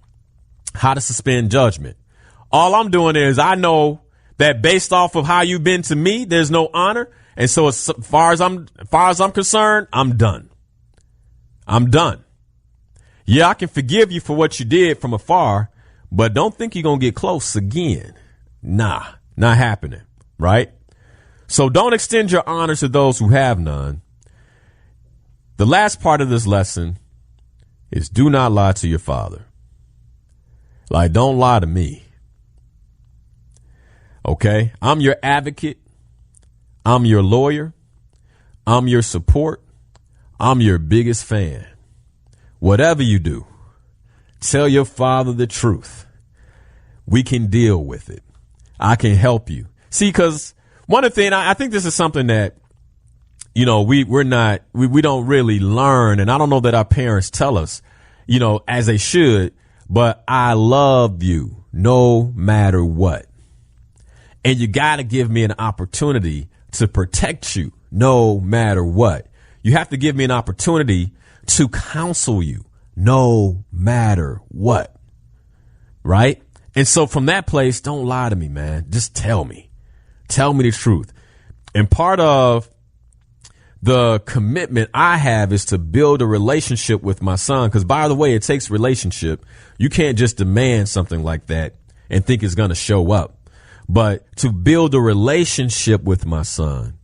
How to suspend judgment. All I'm doing is I know that based off of how you've been to me, there's no honor. And so as far as I'm concerned, I'm done. I'm done. Yeah, I can forgive you for what you did from afar, but don't think you're going to get close again. Nah, not happening. Right? So don't extend your honor to those who have none. The last part of this lesson is do not lie to your father. Like, don't lie to me. Okay? I'm your advocate. I'm your lawyer. I'm your support. I'm your biggest fan. Whatever you do, tell your father the truth. We can deal with it. I can help you. See, because one of the things, I think this is something that, we don't really learn. And I don't know that our parents tell us, as they should, but I love you no matter what. And you got to give me an opportunity to protect you no matter what. You have to give me an opportunity to counsel you no matter what. Right? And so from that place, don't lie to me, man. Just tell me. Tell me the truth. And part of the commitment I have is to build a relationship with my son. Because, by the way, it takes relationship. You can't just demand something like that and think it's going to show up. But to build a relationship with my son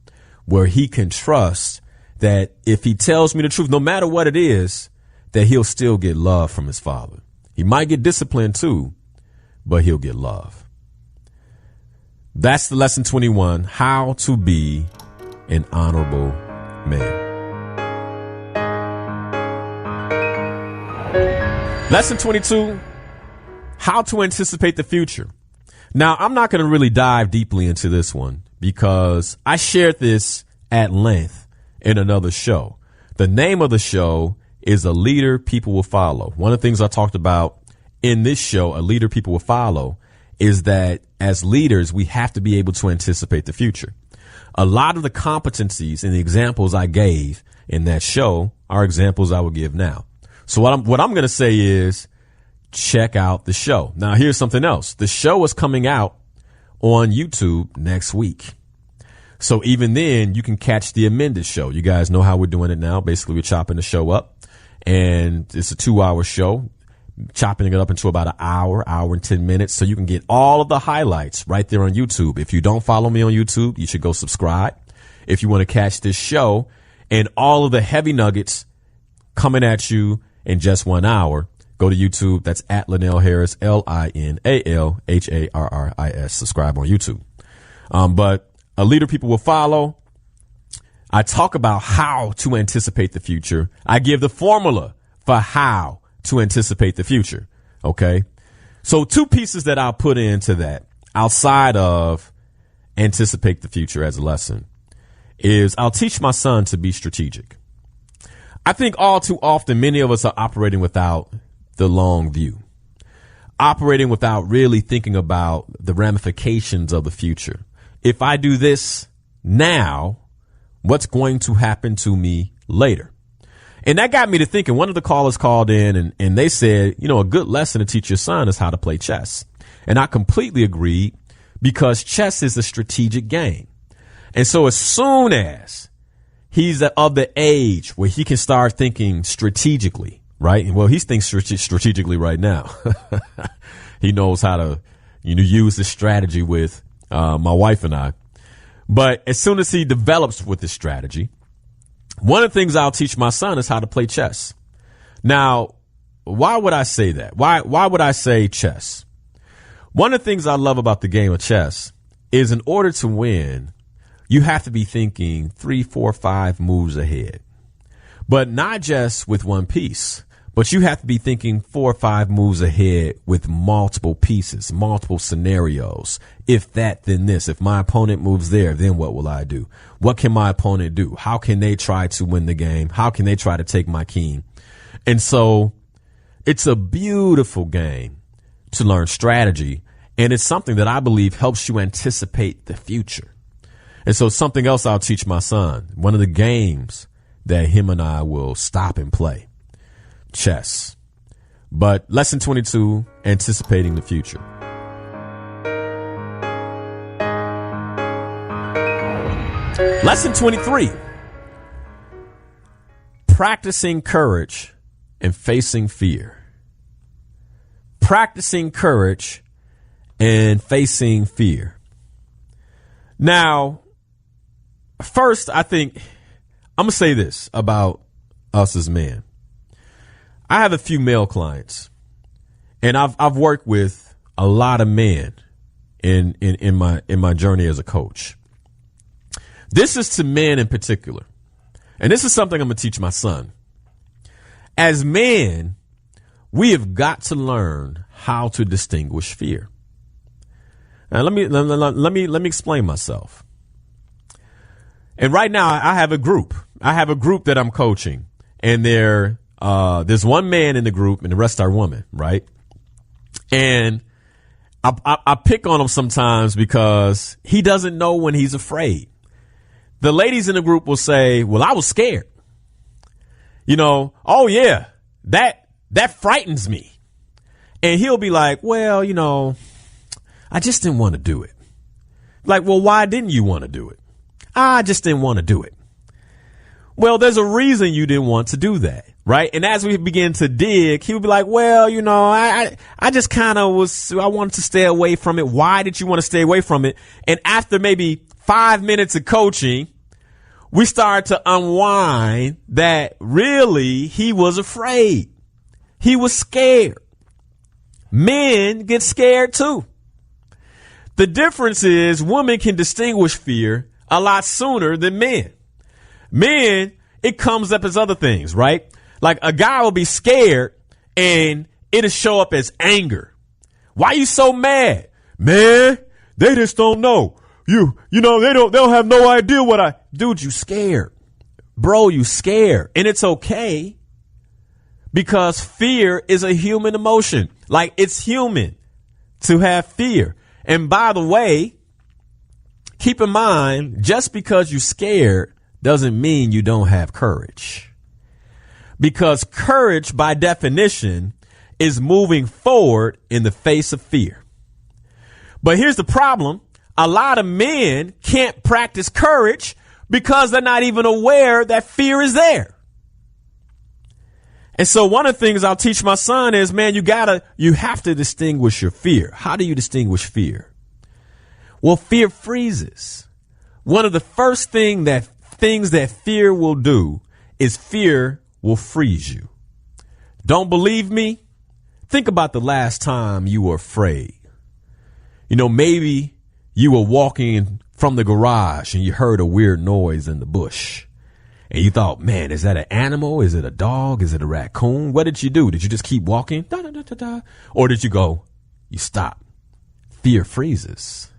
where he can trust that if he tells me the truth, no matter what it is, that he'll still get love from his father. He might get disciplined too, but he'll get love. That's the lesson 21, how to be an honorable man. Lesson 22, how to anticipate the future. Now, I'm not going to really dive deeply into this one because I shared this at length in another show. The name of the show is A Leader People Will Follow. One of the things I talked about in this show, A Leader People Will Follow, is that as leaders, we have to be able to anticipate the future. A lot of the competencies and the examples I gave in that show are examples I will give now. So what I'm going to say is check out the show. Now, here's something else. The show is coming out on YouTube next week. So even then, you can catch the amended show. You guys know how we're doing it now. Basically, we're chopping the show up, and it's a 2-hour show, chopping it up into about an hour and 10 minutes. So you can get all of the highlights right there on YouTube. If you don't follow me on YouTube, you should go subscribe. If you want to catch this show and all of the heavy nuggets coming at you in just 1 hour, go to YouTube. That's at Linal Harris, LINALHARRIS. Subscribe on YouTube. But A Leader People Will Follow. I talk about how to anticipate the future. I give the formula for how to anticipate the future. Okay. So 2 pieces that I'll put into that outside of anticipate the future as a lesson is I'll teach my son to be strategic. I think all too often, many of us are operating without the long view, operating without really thinking about the ramifications of the future. If I do this now, what's going to happen to me later? And that got me to thinking. One of the callers called in and they said, a good lesson to teach your son is how to play chess. And I completely agreed because chess is a strategic game. And so as soon as he's of the age where he can start thinking strategically, right? And well, he's thinking strategically right now. He knows how to, use this strategy with my wife and I. But as soon as he develops with this strategy, one of the things I'll teach my son is how to play chess. Now, why would I say that? Why would I say chess? One of the things I love about the game of chess is in order to win, you have to be thinking 3, 4, 5 moves ahead, but not just with one piece, but you have to be thinking 4 or 5 moves ahead with multiple pieces, multiple scenarios. If that, then this. If my opponent moves there, then what will I do? What can my opponent do? How can they try to win the game? How can they try to take my king? And so it's a beautiful game to learn strategy. And it's something that I believe helps you anticipate the future. And so something else I'll teach my son, one of the games that him and I will stop and play, chess. But lesson 22, anticipating the future. Lesson 23, practicing courage and facing fear. Practicing courage and facing fear. Now, first, I think I'm going to say this about us as men. I have a few male clients, and I've worked with a lot of men in my journey as a coach. This is to men in particular, and this is something I'm going to teach my son. As men, we have got to learn how to distinguish fear. Now, let me explain myself. And right now, I have a group. I have a group that I'm coaching, and there's one man in the group, and the rest are women, right? And I pick on him sometimes because he doesn't know when he's afraid. The ladies in the group will say, "Well, I was scared. Oh yeah, that frightens me." And he'll be like, "Well, I just didn't want to do it." Like, well, why didn't you want to do it? I just didn't want to do it. Well, there's a reason you didn't want to do that, right? And as we begin to dig, he would be like, well, I just kind of I wanted to stay away from it. Why did you want to stay away from it? And after maybe 5 minutes of coaching, we start to unwind that really he was afraid. He was scared. Men get scared too. The difference is women can distinguish fear a lot sooner than men. Men, it comes up as other things, right? Like a guy will be scared and it'll show up as anger. Why you so mad? Man, they just don't know. You know, they don't have no idea dude, you scared. Bro, you scared. And it's okay because fear is a human emotion. Like it's human to have fear. And by the way, keep in mind, just because you're scared doesn't mean you don't have courage. Because courage, by definition, is moving forward in the face of fear. But here's the problem. A lot of men can't practice courage because they're not even aware that fear is there. And so one of the things I'll teach my son is, man, you have to distinguish your fear. How do you distinguish fear? Well, fear freezes. One of the first things that fear will do is fear will freeze you. Don't believe me? Think about the last time you were afraid. You know, maybe you were walking from the garage and you heard a weird noise in the bush. And you thought, man, is that an animal? Is it a dog? Is it a raccoon? What did you do? Did you just keep walking? Da, da, da, da, da. Or did you stop? Fear freezes.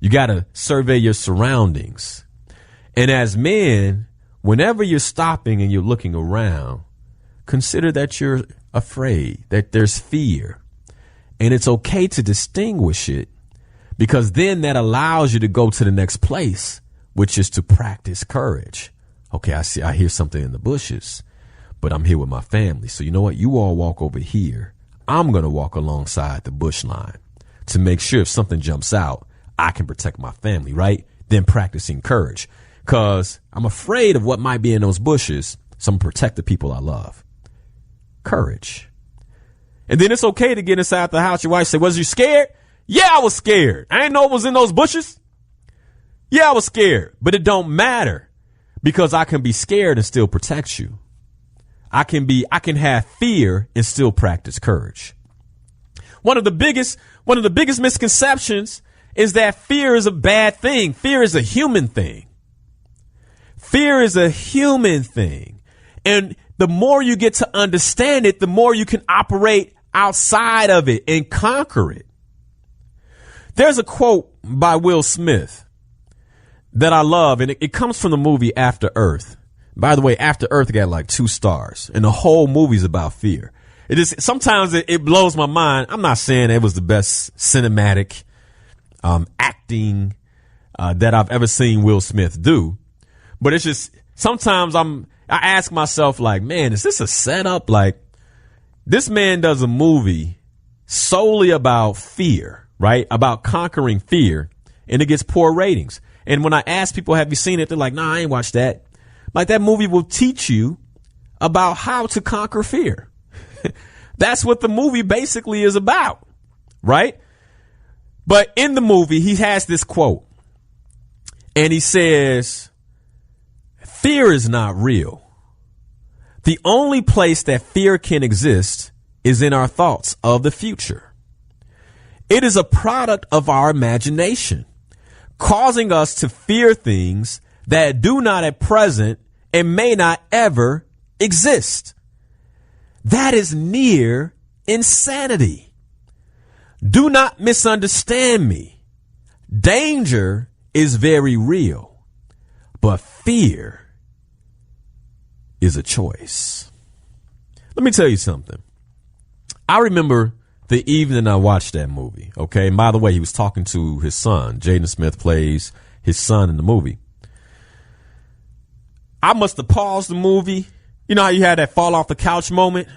You got to survey your surroundings. And as men, whenever you're stopping and you're looking around, consider that you're afraid, that there's fear. And it's okay to distinguish it because then that allows you to go to the next place, which is to practice courage. Okay, I hear something in the bushes, but I'm here with my family. So you know what? You all walk over here. I'm going to walk alongside the bush line to make sure if something jumps out, I can protect my family, right? Then practicing courage because I'm afraid of what might be in those bushes. So I'm going to protect the people I love. Courage. And then it's okay to get inside the house. Your wife say, was you scared? Yeah, I was scared. I didn't know it was in those bushes. Yeah, I was scared, but it don't matter because I can be scared and still protect you. I can have fear and still practice courage. One of the biggest misconceptions is that fear is a bad thing. Fear is a human thing. Fear is a human thing. And the more you get to understand it, the more you can operate outside of it and conquer it. There's a quote by Will Smith that I love, and it comes from the movie After Earth. By the way, After Earth got like 2 stars, and the whole movie's about fear. Sometimes it blows my mind. I'm not saying it was the best cinematic acting that I've ever seen Will Smith do, but it's just sometimes I ask myself, like, man, is this a setup? Like, this man does a movie solely about fear, right? About conquering fear, and it gets poor ratings. And when I ask people, have you seen it? They're like, nah, I ain't watched that. Like, that movie will teach you about how to conquer fear. That's what the movie basically is about, right? But in the movie, he has this quote, and he says, fear is not real. The only place that fear can exist is in our thoughts of the future. It is a product of our imagination, causing us to fear things that do not at present and may not ever exist. That is near insanity. Do not misunderstand me. Danger is very real, but fear is a choice. Let me tell you something. I remember the evening I watched that movie. Okay. And by the way, he was talking to his son. Jaden Smith plays his son in the movie. I must have paused the movie. You know how you had that fall off the couch moment?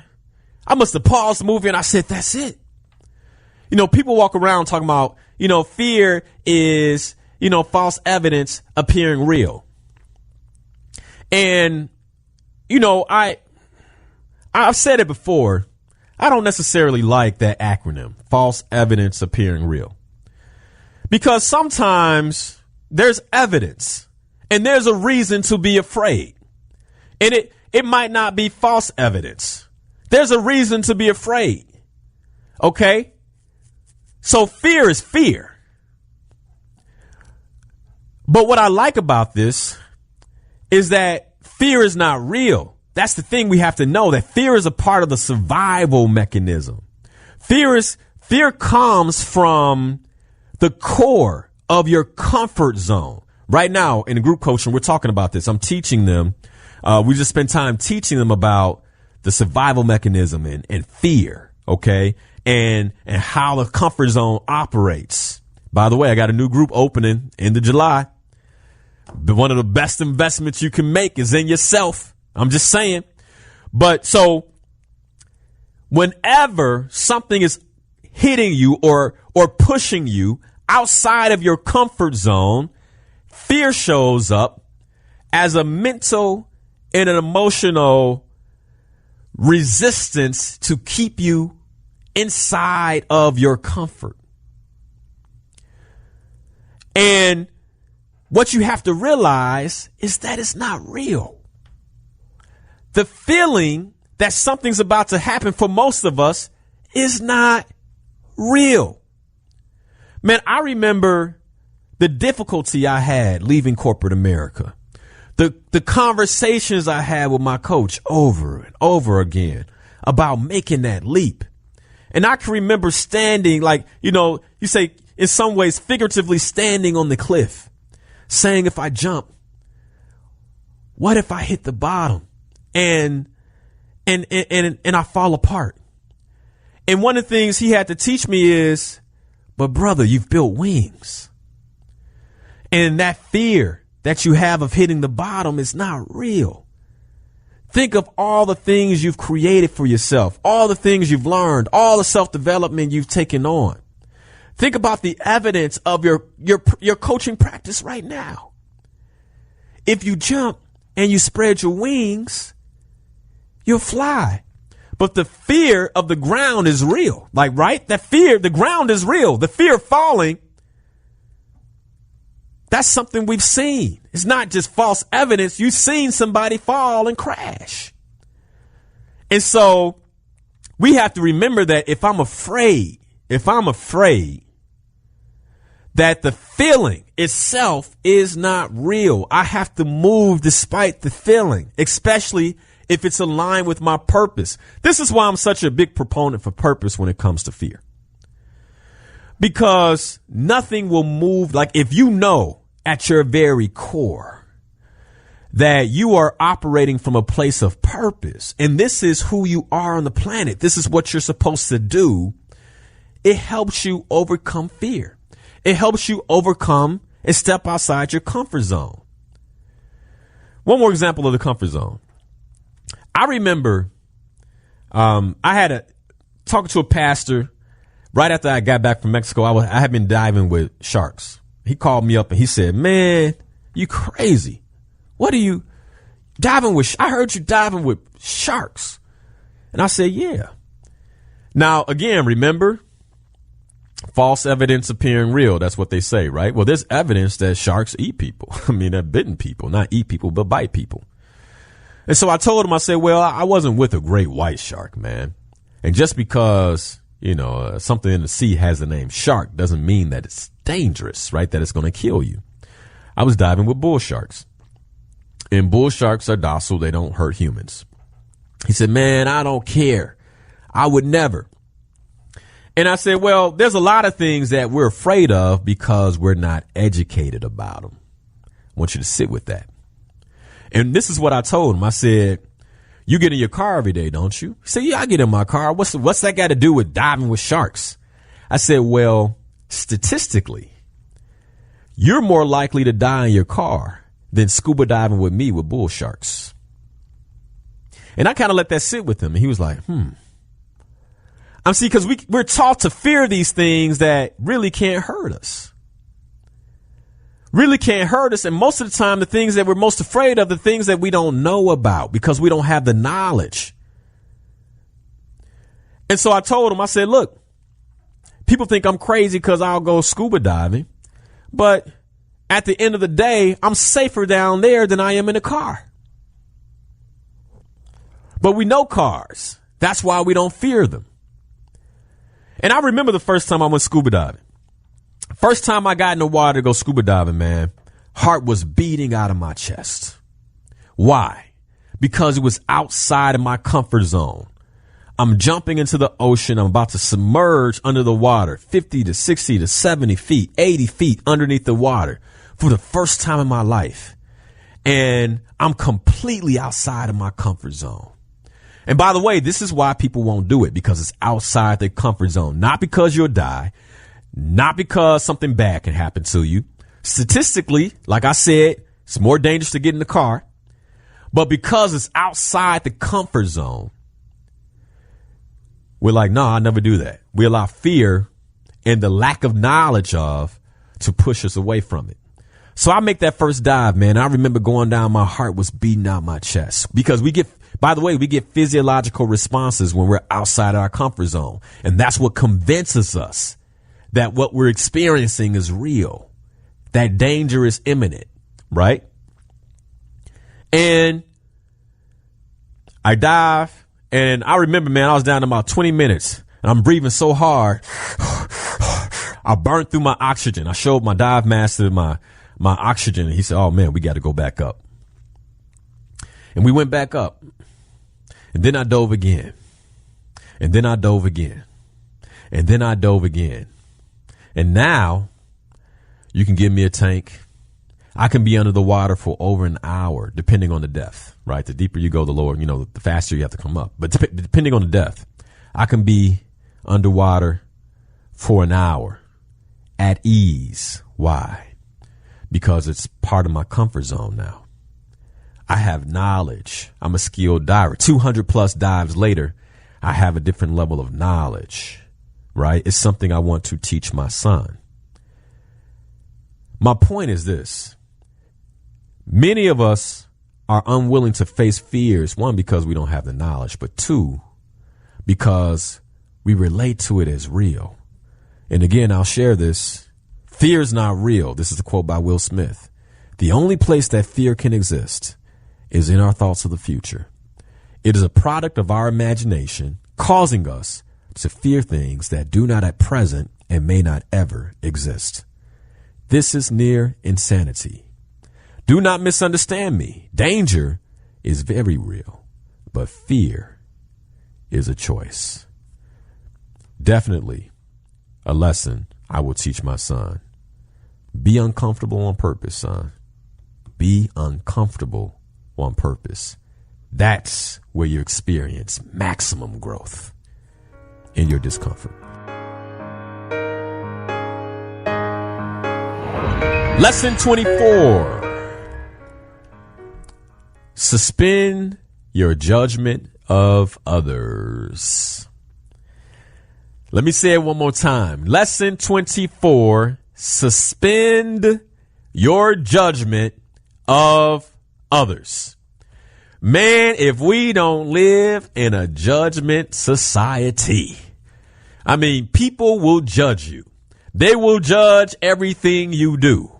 I must have paused the movie and I said, that's it. You know, people walk around talking about, you know, fear is, you know, false evidence appearing real. And, you know, I've said it before. I don't necessarily like that acronym, false evidence appearing real, because sometimes there's evidence and there's a reason to be afraid, and it might not be false evidence. There's a reason to be afraid. Okay. So fear is fear. But what I like about this is that fear is not real. That's the thing we have to know, that fear is a part of the survival mechanism. Fear comes from the core of your comfort zone. Right now in group coaching, we're talking about this. I'm teaching them. We just spent time teaching them about the survival mechanism and fear. Okay. And how the comfort zone operates. By the way, I got a new group opening end of July. But one of the best investments you can make is in yourself. I'm just saying. But so whenever something is hitting you or pushing you outside of your comfort zone, fear shows up as a mental and an emotional resistance to keep you inside of your comfort. And what you have to realize is that it's not real. The feeling that something's about to happen for most of us is not real. Man, I remember the difficulty I had leaving corporate America. The conversations I had with my coach over and over again about making that leap. And I can remember standing, like, you say in some ways figuratively standing on the cliff, saying, if I jump, what if I hit the bottom and I fall apart? And one of the things he had to teach me is, but brother, you've built wings. And that fear that you have of hitting the bottom is not real. Think of all the things you've created for yourself, all the things you've learned, all the self-development you've taken on. Think about the evidence of your coaching practice right now. If you jump and you spread your wings, you'll fly. But the fear of the ground is real. Like, right? That fear, the ground is real. The fear of falling, that's something we've seen. It's not just false evidence. You've seen somebody fall and crash. And so we have to remember that if I'm afraid that the feeling itself is not real, I have to move despite the feeling, especially if it's aligned with my purpose. This is why I'm such a big proponent for purpose when it comes to fear. Because nothing will move. Like, if you know at your very core that you are operating from a place of purpose, and this is who you are on the planet, this is what you're supposed to do, it helps you overcome fear. It helps you overcome and step outside your comfort zone. One more example of the comfort zone. I remember I had talking to a pastor right after I got back from Mexico. I had been diving with sharks. He called me up and he said, man, you crazy. What are you diving with? I heard you diving with sharks. And I said, yeah. Now, again, remember, false evidence appearing real. That's what they say, right? Well, there's evidence that sharks eat people. I mean, they've bitten people, not eat people, but bite people. And so I told him, I said, well, I wasn't with a great white shark, man. And just because, something in the sea has the name shark doesn't mean that it's dangerous, right? That it's going to kill you. I was diving with bull sharks. And bull sharks are docile. They don't hurt humans. He said, man, I don't care. I would never. And I said, well, there's a lot of things that we're afraid of because we're not educated about them. I want you to sit with that. And this is what I told him. I said, you get in your car every day, don't you? He said, yeah, I get in my car. What's that got to do with diving with sharks? I said, well, statistically, you're more likely to die in your car than scuba diving with me with bull sharks. And I kind of let that sit with him. And he was like, I'm see, because we're taught to fear these things that really can't hurt us. Really can't hurt us. And most of the time, the things that we're most afraid of, the things that we don't know about because we don't have the knowledge. And so I told him, I said, look, people think I'm crazy because I'll go scuba diving. But at the end of the day, I'm safer down there than I am in a car. But we know cars. That's why we don't fear them. And I remember the first time I went scuba diving. First time I got in the water to go scuba diving, man, Heart was beating out of my chest. Why? Because it was outside of my comfort zone. I'm jumping into the ocean. I'm about to submerge under the water, 50 to 60 to 70 feet, 80 feet underneath the water for the first time in my life. And I'm completely outside of my comfort zone. And by the way, this is why people won't do it, because it's outside their comfort zone. Not because you'll die, not because something bad can happen to you. Statistically, like I said, it's more dangerous to get in the car, but because it's outside the comfort zone, we're like, no, I'll never do that. We allow fear and the lack of knowledge of to push us away from it. So I make that first dive, man. I remember going down, my heart was beating out my chest because we get physiological responses when we're outside our comfort zone. And that's what convinces us that what we're experiencing is real, that danger is imminent, right? And I dive, and I remember, man, I was down in about 20 minutes and I'm breathing so hard. I burned through my oxygen. I showed my dive master my oxygen, and he said, oh man, we got to go back up. And we went back up, and then I dove again, and then I dove again, and then I dove again. And now you can give me a tank. I can be under the water for over an hour, depending on the depth, right? The deeper you go, the lower, the faster you have to come up. But depending on the depth, I can be underwater for an hour at ease. Why? Because it's part of my comfort zone now. I have knowledge. I'm a skilled diver. 200 plus dives later, I have a different level of knowledge, right? It's something I want to teach my son. My point is this. Many of us are unwilling to face fears, one, because we don't have the knowledge, but two, because we relate to it as real. And again, I'll share this. Fear is not real. This is a quote by Will Smith. The only place that fear can exist is in our thoughts of the future. It is a product of our imagination, causing us to fear things that do not at present and may not ever exist. This is near insanity. Do not misunderstand me. Danger is very real, but fear is a choice. Definitely a lesson I will teach my son. Be uncomfortable on purpose, son. Be uncomfortable on purpose. That's where you experience maximum growth in your discomfort. Lesson 24. Suspend your judgment of others. Let me say it one more time. Lesson 24. Suspend your judgment of others. Man, if we don't live in a judgment society, I mean, people will judge you. They will judge everything you do.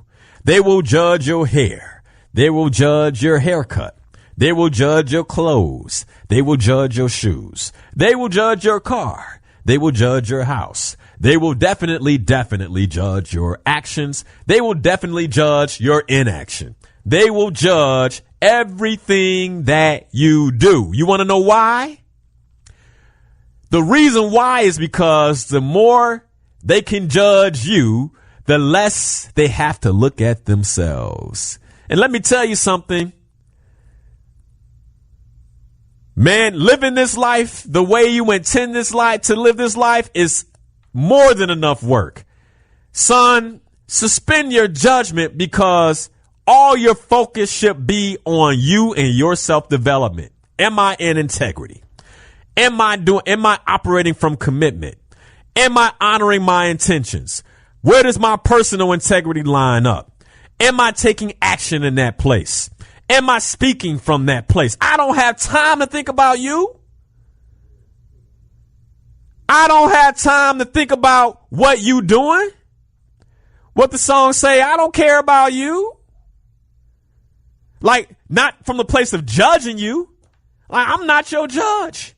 They will judge your hair. They will judge your haircut. They will judge your clothes. They will judge your shoes. They will judge your car. They will judge your house. They will definitely judge your actions. They will definitely judge your inaction. They will judge everything that you do. You want to know why? The reason why is because the more they can judge you, the less they have to look at themselves. And let me tell you something. Man, living this life the way you intend to live this life is more than enough work. Son, suspend your judgment because all your focus should be on you and your self-development. Am I in integrity? Am I operating from commitment? Am I honoring my intentions? Where does my personal integrity line up? Am I taking action in that place? Am I speaking from that place? I don't have time to think about you. I don't have time to think about what you doing. What the song say, I don't care about you. Like, not from the place of judging you. Like, I'm not your judge.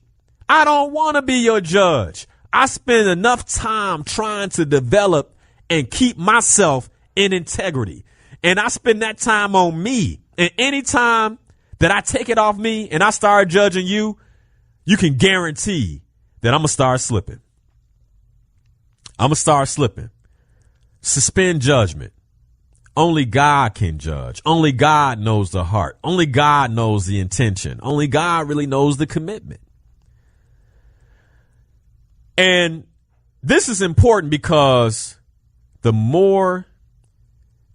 I don't want to be your judge. I spend enough time trying to develop and keep myself in integrity. and I spend that time on me. And any time that I take it off me and I start judging you, you can guarantee that I'm going to start slipping. Suspend judgment. Only God can judge. Only God knows the heart. Only God knows the intention. Only God really knows the commitment. And this is important because the more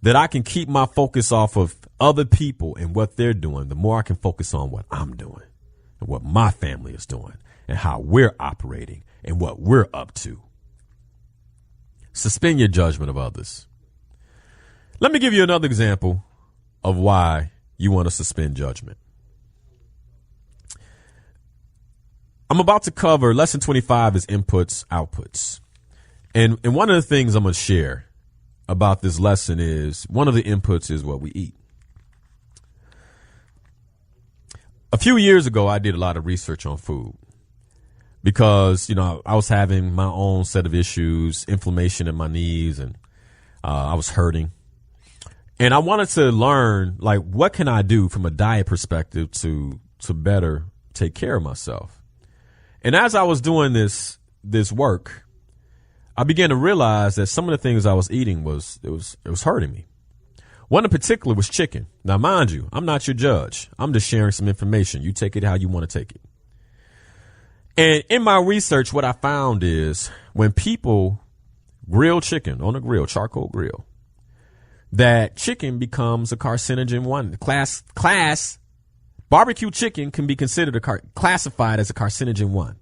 that I can keep my focus off of other people and what they're doing, the more I can focus on what I'm doing and what my family is doing and how we're operating and what we're up to. Suspend your judgment of others. Let me give you another example of why you want to suspend judgment. I'm about to cover lesson 25 is inputs, outputs. And one of the things I'm going to share about this lesson is one of the inputs is what we eat. A few years ago, I did a lot of research on food because, I was having my own set of issues, inflammation in my knees, and I was hurting. And I wanted to learn, what can I do from a diet perspective to better take care of myself? And as I was doing this work, I began to realize that some of the things I was eating was hurting me. One in particular was chicken. Now, mind you, I'm not your judge. I'm just sharing some information. You take it how you want to take it. And in my research, what I found is when people grill chicken on a grill, charcoal grill, that chicken becomes a carcinogen one. Class barbecue chicken can be considered classified as a carcinogen one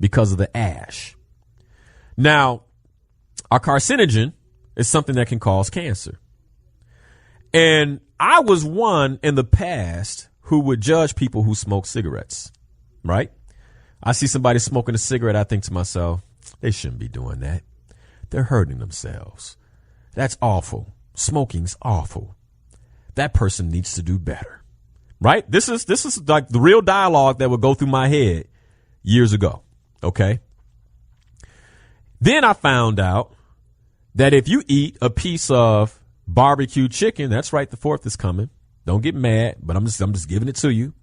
because of the ash. Now, a carcinogen is something that can cause cancer. And I was one in the past who would judge people who smoke cigarettes, right? I see somebody smoking a cigarette. I think to myself, they shouldn't be doing that. They're hurting themselves. That's awful. Smoking's awful. That person needs to do better, right? This is like the real dialogue that would go through my head years ago. Okay. Then I found out that if you eat a piece of barbecue chicken, that's right, the 4th is coming. Don't get mad, but I'm just giving it to you.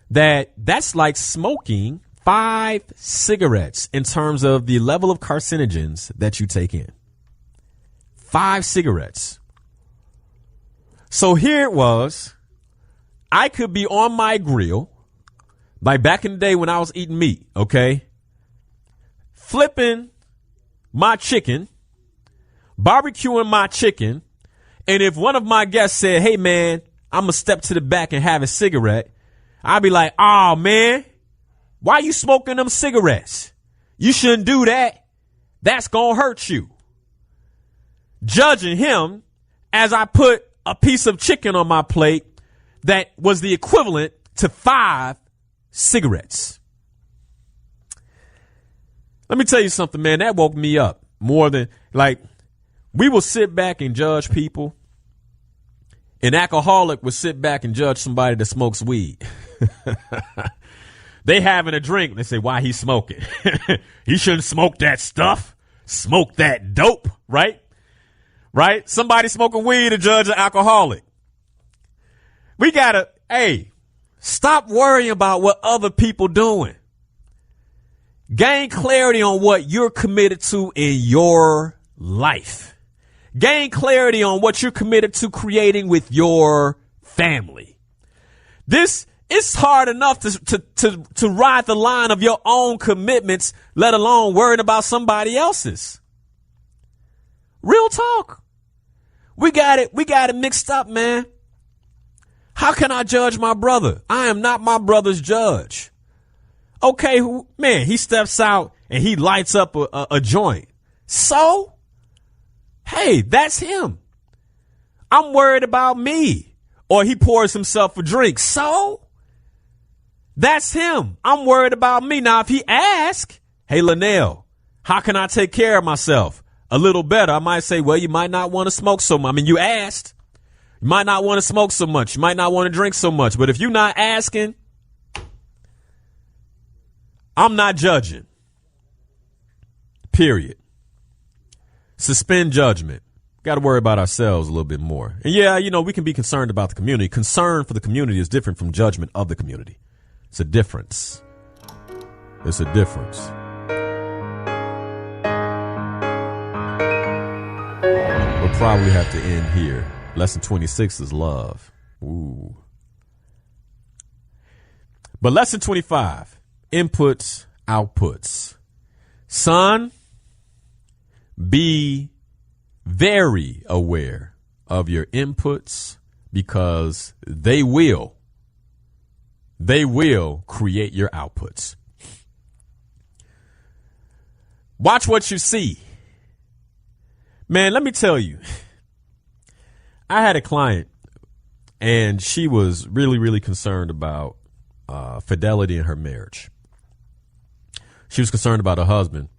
That's like smoking 5 cigarettes in terms of the level of carcinogens that you take in. 5 cigarettes. So here it was. I could be on my grill, like back in the day when I was eating meat, okay? Flipping my chicken, barbecuing my chicken, and if one of my guests said, hey, man, I'm going to step to the back and have a cigarette, I'd be like, oh, man, why you smoking them cigarettes? You shouldn't do that. That's going to hurt you. Judging him as I put a piece of chicken on my plate that was the equivalent to 5 cigarettes. Let me tell you something, man, that woke me up more than we will sit back and judge people. An alcoholic would sit back and judge somebody that smokes weed. They having a drink. They say, why he smoking? He shouldn't smoke that stuff. Smoke that dope, right? Right? Somebody smoking weed to judge an alcoholic. We gotta, stop worrying about what other people doing. Gain clarity on what you're committed to in your life. Gain clarity on what you're committed to creating with your family. It's hard enough to ride the line of your own commitments, let alone worrying about somebody else's. Real talk. We got it mixed up, man. How can I judge my brother? I am not my brother's judge. Okay, man, he steps out and he lights up a joint. So, hey, that's him. I'm worried about me. Or he pours himself a drink. So, that's him. I'm worried about me. Now, if he asks, hey, Linal, how can I take care of myself a little better? I might say, well, you might not want to smoke so much. I mean, you asked. You might not want to smoke so much. You might not want to drink so much. But if you're not asking, I'm not judging. Period. Suspend judgment. got to worry about ourselves a little bit more. And yeah, we can be concerned about the community. Concern for the community is different from judgment of the community. It's a difference. It's a difference. We'll probably have to end here. Lesson 26 is love. Ooh. But lesson 25, inputs, outputs. Son, be very aware of your inputs because they will create your outputs. Watch what you see. Man, let me tell you, I had a client and she was really, really concerned about fidelity in her marriage. She was concerned about her husband.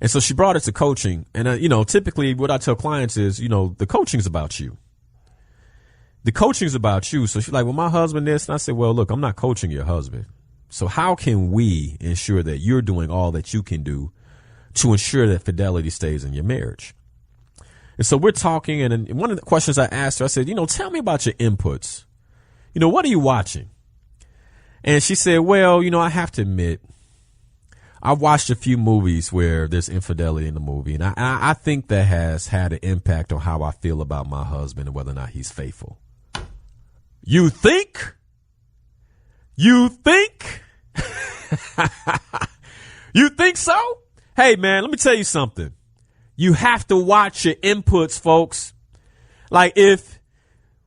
And so she brought it to coaching. And, typically what I tell clients is, the coaching's about you. The coaching's about you. So she's like, well, my husband this. And I said, well, look, I'm not coaching your husband. So how can we ensure that you're doing all that you can do to ensure that fidelity stays in your marriage? And so we're talking. And one of the questions I asked her, I said, tell me about your inputs. What are you watching? And she said, well, I have to admit, I've watched a few movies where there's infidelity in the movie, and I think that has had an impact on how I feel about my husband and whether or not he's faithful. You think? You think? You think so? Hey, man, let me tell you something. You have to watch your inputs, folks. Like if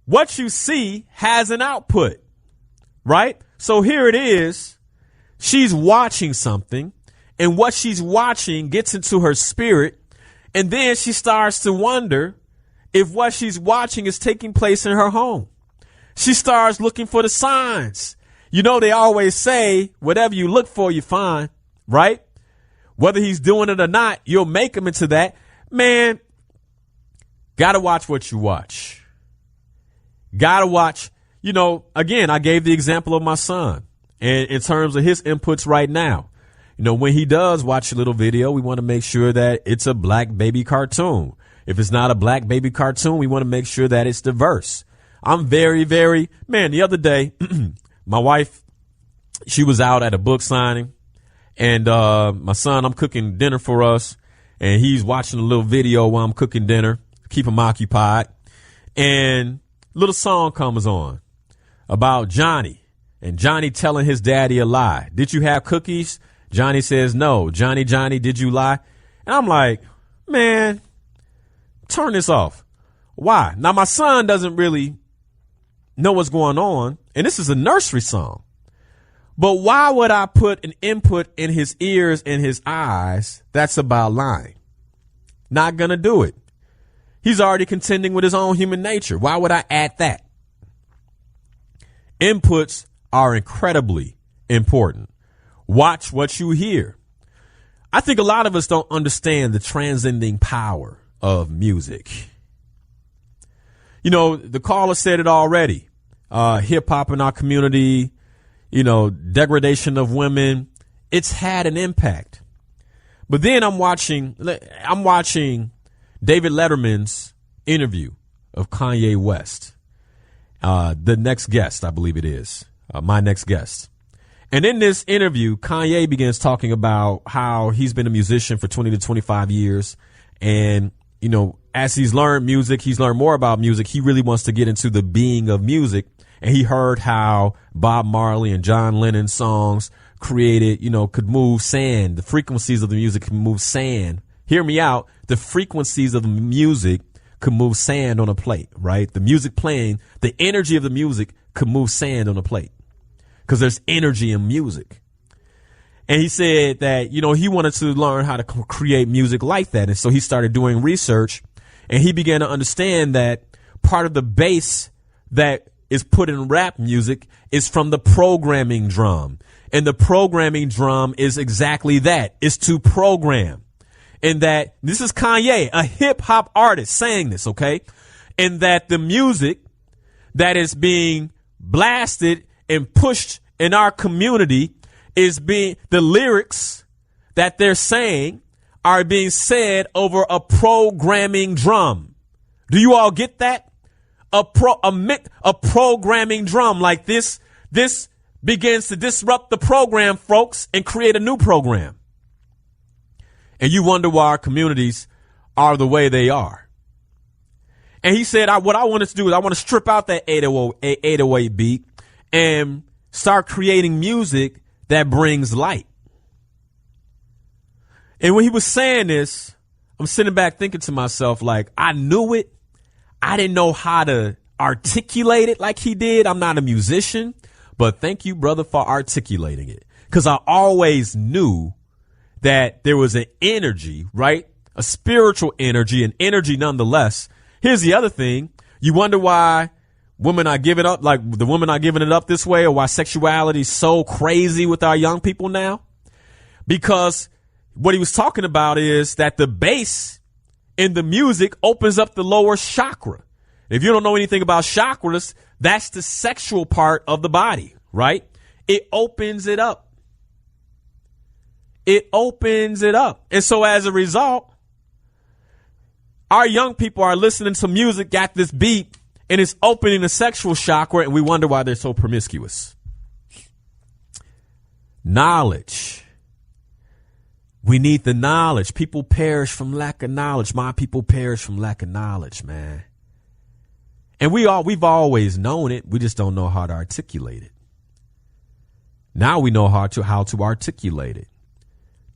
what you see has an output, right? So here it is. She's watching something. And what she's watching gets into her spirit. And then she starts to wonder if what she's watching is taking place in her home. She starts looking for the signs. They always say, whatever you look for, you find, right? Whether he's doing it or not, you'll make him into that. Man, gotta watch what you watch. Gotta watch. Again, I gave the example of my son. And in terms of his inputs right now, when he does watch a little video, we want to make sure that it's a black baby cartoon. If it's not a black baby cartoon, we want to make sure that it's diverse. I'm very, very, the other day, my wife, she was out at a book signing and, my son, I'm cooking dinner for us and he's watching a little video while I'm cooking dinner, keep him occupied. And a little song comes on about Johnny and Johnny telling his daddy a lie. Did you have cookies? Johnny says, no. Johnny, did you lie? And I'm like, man, turn this off. Why? Now, my son doesn't really know what's going on. And this is a nursery song. But why would I put an input in his ears and his eyes that's about lying? Not going to do it. He's already contending with his own human nature. Why would I add that? Inputs are incredibly important. Watch what you hear. I think a lot of us don't understand the transcending power of music. The caller said it already. Hip hop in our community, degradation of women. It's had an impact. But then I'm watching David Letterman's interview of Kanye West. The next guest, I believe it is, my next guest. And in this interview, Kanye begins talking about how he's been a musician for 20 to 25 years. And, as he's learned music, he's learned more about music. He really wants to get into the being of music. And he heard how Bob Marley and John Lennon's songs created, could move sand. The frequencies of the music can move sand. Hear me out. The frequencies of the music could move sand on a plate, right? The music playing, the energy of the music could move sand on a plate. Because there's energy in music. And he said that, he wanted to learn how to create music like that. And so he started doing research and he began to understand that part of the bass that is put in rap music is from the programming drum. And the programming drum is exactly that. It's to program. And that this is Kanye, a hip hop artist saying this, okay? And that the music that is being blasted and pushed in our community is the lyrics that they're saying are being said over a programming drum. Do you all get that? A programming drum like this begins to disrupt the program, folks, and create a new program. And you wonder why our communities are the way they are. And he said, what I want us to do is I want to strip out that 808 beat and start creating music that brings light. And when he was saying this, I'm sitting back thinking to myself, like, I knew it. I didn't know how to articulate it like he did. I'm not a musician, but thank you, brother, for articulating it. Because I always knew that there was an energy, right? A spiritual energy, an energy nonetheless. Here's the other thing. You wonder why women are giving up, like the women are giving it up this way, or why sexuality is so crazy with our young people now? Because what he was talking about is that the bass in the music opens up the lower chakra. If you don't know anything about chakras, that's the sexual part of the body, right? It opens it up. It opens it up. And so as a result, our young people are listening to music, got this beat, and it's opening the sexual chakra, and we wonder why they're so promiscuous. Knowledge. We need the knowledge. People perish from lack of knowledge. My people perish from lack of knowledge, man. And we've always known it. We just don't know how to articulate it. Now we know how to articulate it.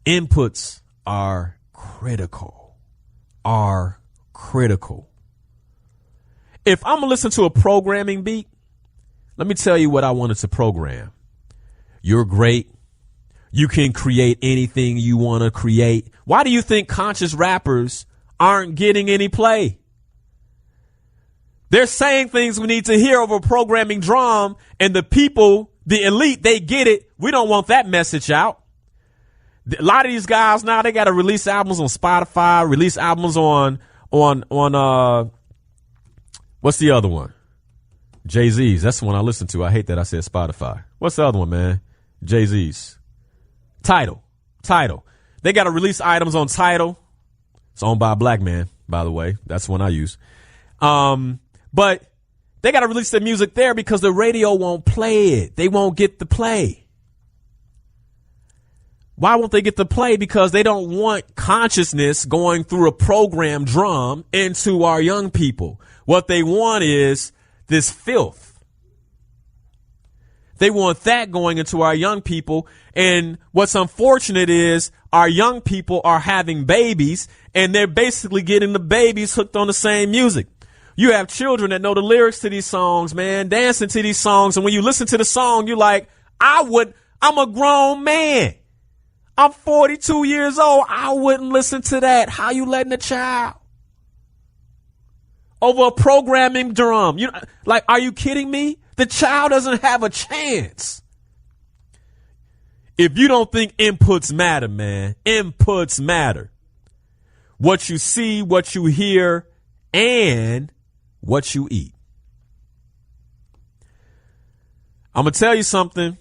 Inputs are critical. If I'm gonna listen to a programming beat, let me tell you what I wanted to program. You're great. You can create anything you want to create. Why do you think conscious rappers aren't getting any play? They're saying things we need to hear over a programming drum, and the people, the elite, they get it. We don't want that message out. A lot of these guys now, they got to release albums on Spotify, release albums on what's the other one? Jay-Z's. That's the one I listen to. I hate that I said Spotify. What's the other one, man? Jay-Z's. Tidal. They got to release items on Tidal. It's owned by a black man, by the way. That's the one I use. But they got to release their music there because the radio won't play it. They won't get the play. Why won't they get the play? Because they don't want consciousness going through a program drum into our young people. What they want is this filth. They want that going into our young people. And what's unfortunate is our young people are having babies, and they're basically getting the babies hooked on the same music. You have children that know the lyrics to these songs, man, dancing to these songs. And when you listen to the song, you're like, I'm a grown man. I'm 42 years old. I wouldn't listen to that. How you letting a child over a programming drum? Are you kidding me? The child doesn't have a chance. If you don't think inputs matter, man, inputs matter. What you see, what you hear, and what you eat. I'm going to tell you something.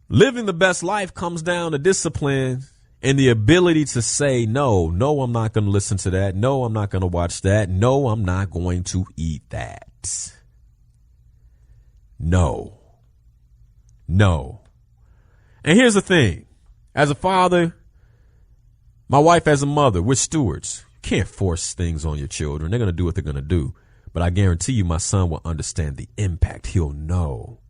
Living the best life comes down to discipline and the ability to say, no, I'm not going to listen to that. No, I'm not going to watch that. No, I'm not going to eat that. No. And here's the thing. As a father, my wife as a mother, we're stewards. You can't force things on your children. They're going to do what they're going to do. But I guarantee you my son will understand the impact. He'll know.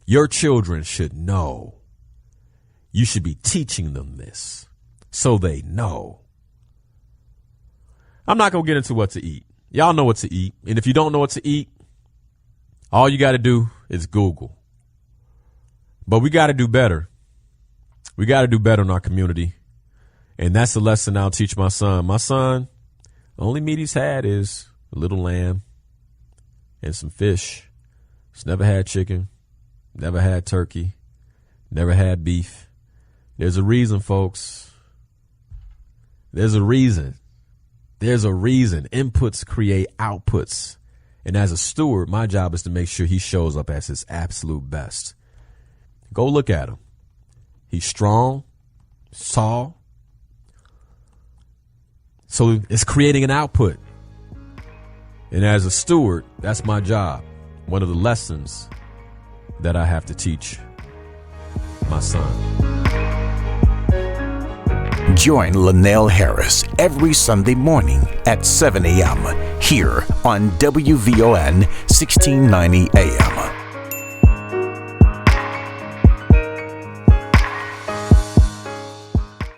Your children should know. You should be teaching them this so they know. I'm not going to get into what to eat. Y'all know what to eat. And if you don't know what to eat, all you got to do is Google. But we got to do better. We got to do better in our community. And that's the lesson I'll teach my son. My son, the only meat he's had is a little lamb and some fish. He's never had chicken, never had turkey, never had beef. There's a reason, folks. There's a reason. Inputs create outputs. And as a steward, my job is to make sure he shows up as his absolute best. Go look at him. He's strong, tall. So it's creating an output. And as a steward, that's my job. One of the lessons that I have to teach my son. Join Linal Harris every Sunday morning at 7 a.m. here on WVON 1690 AM.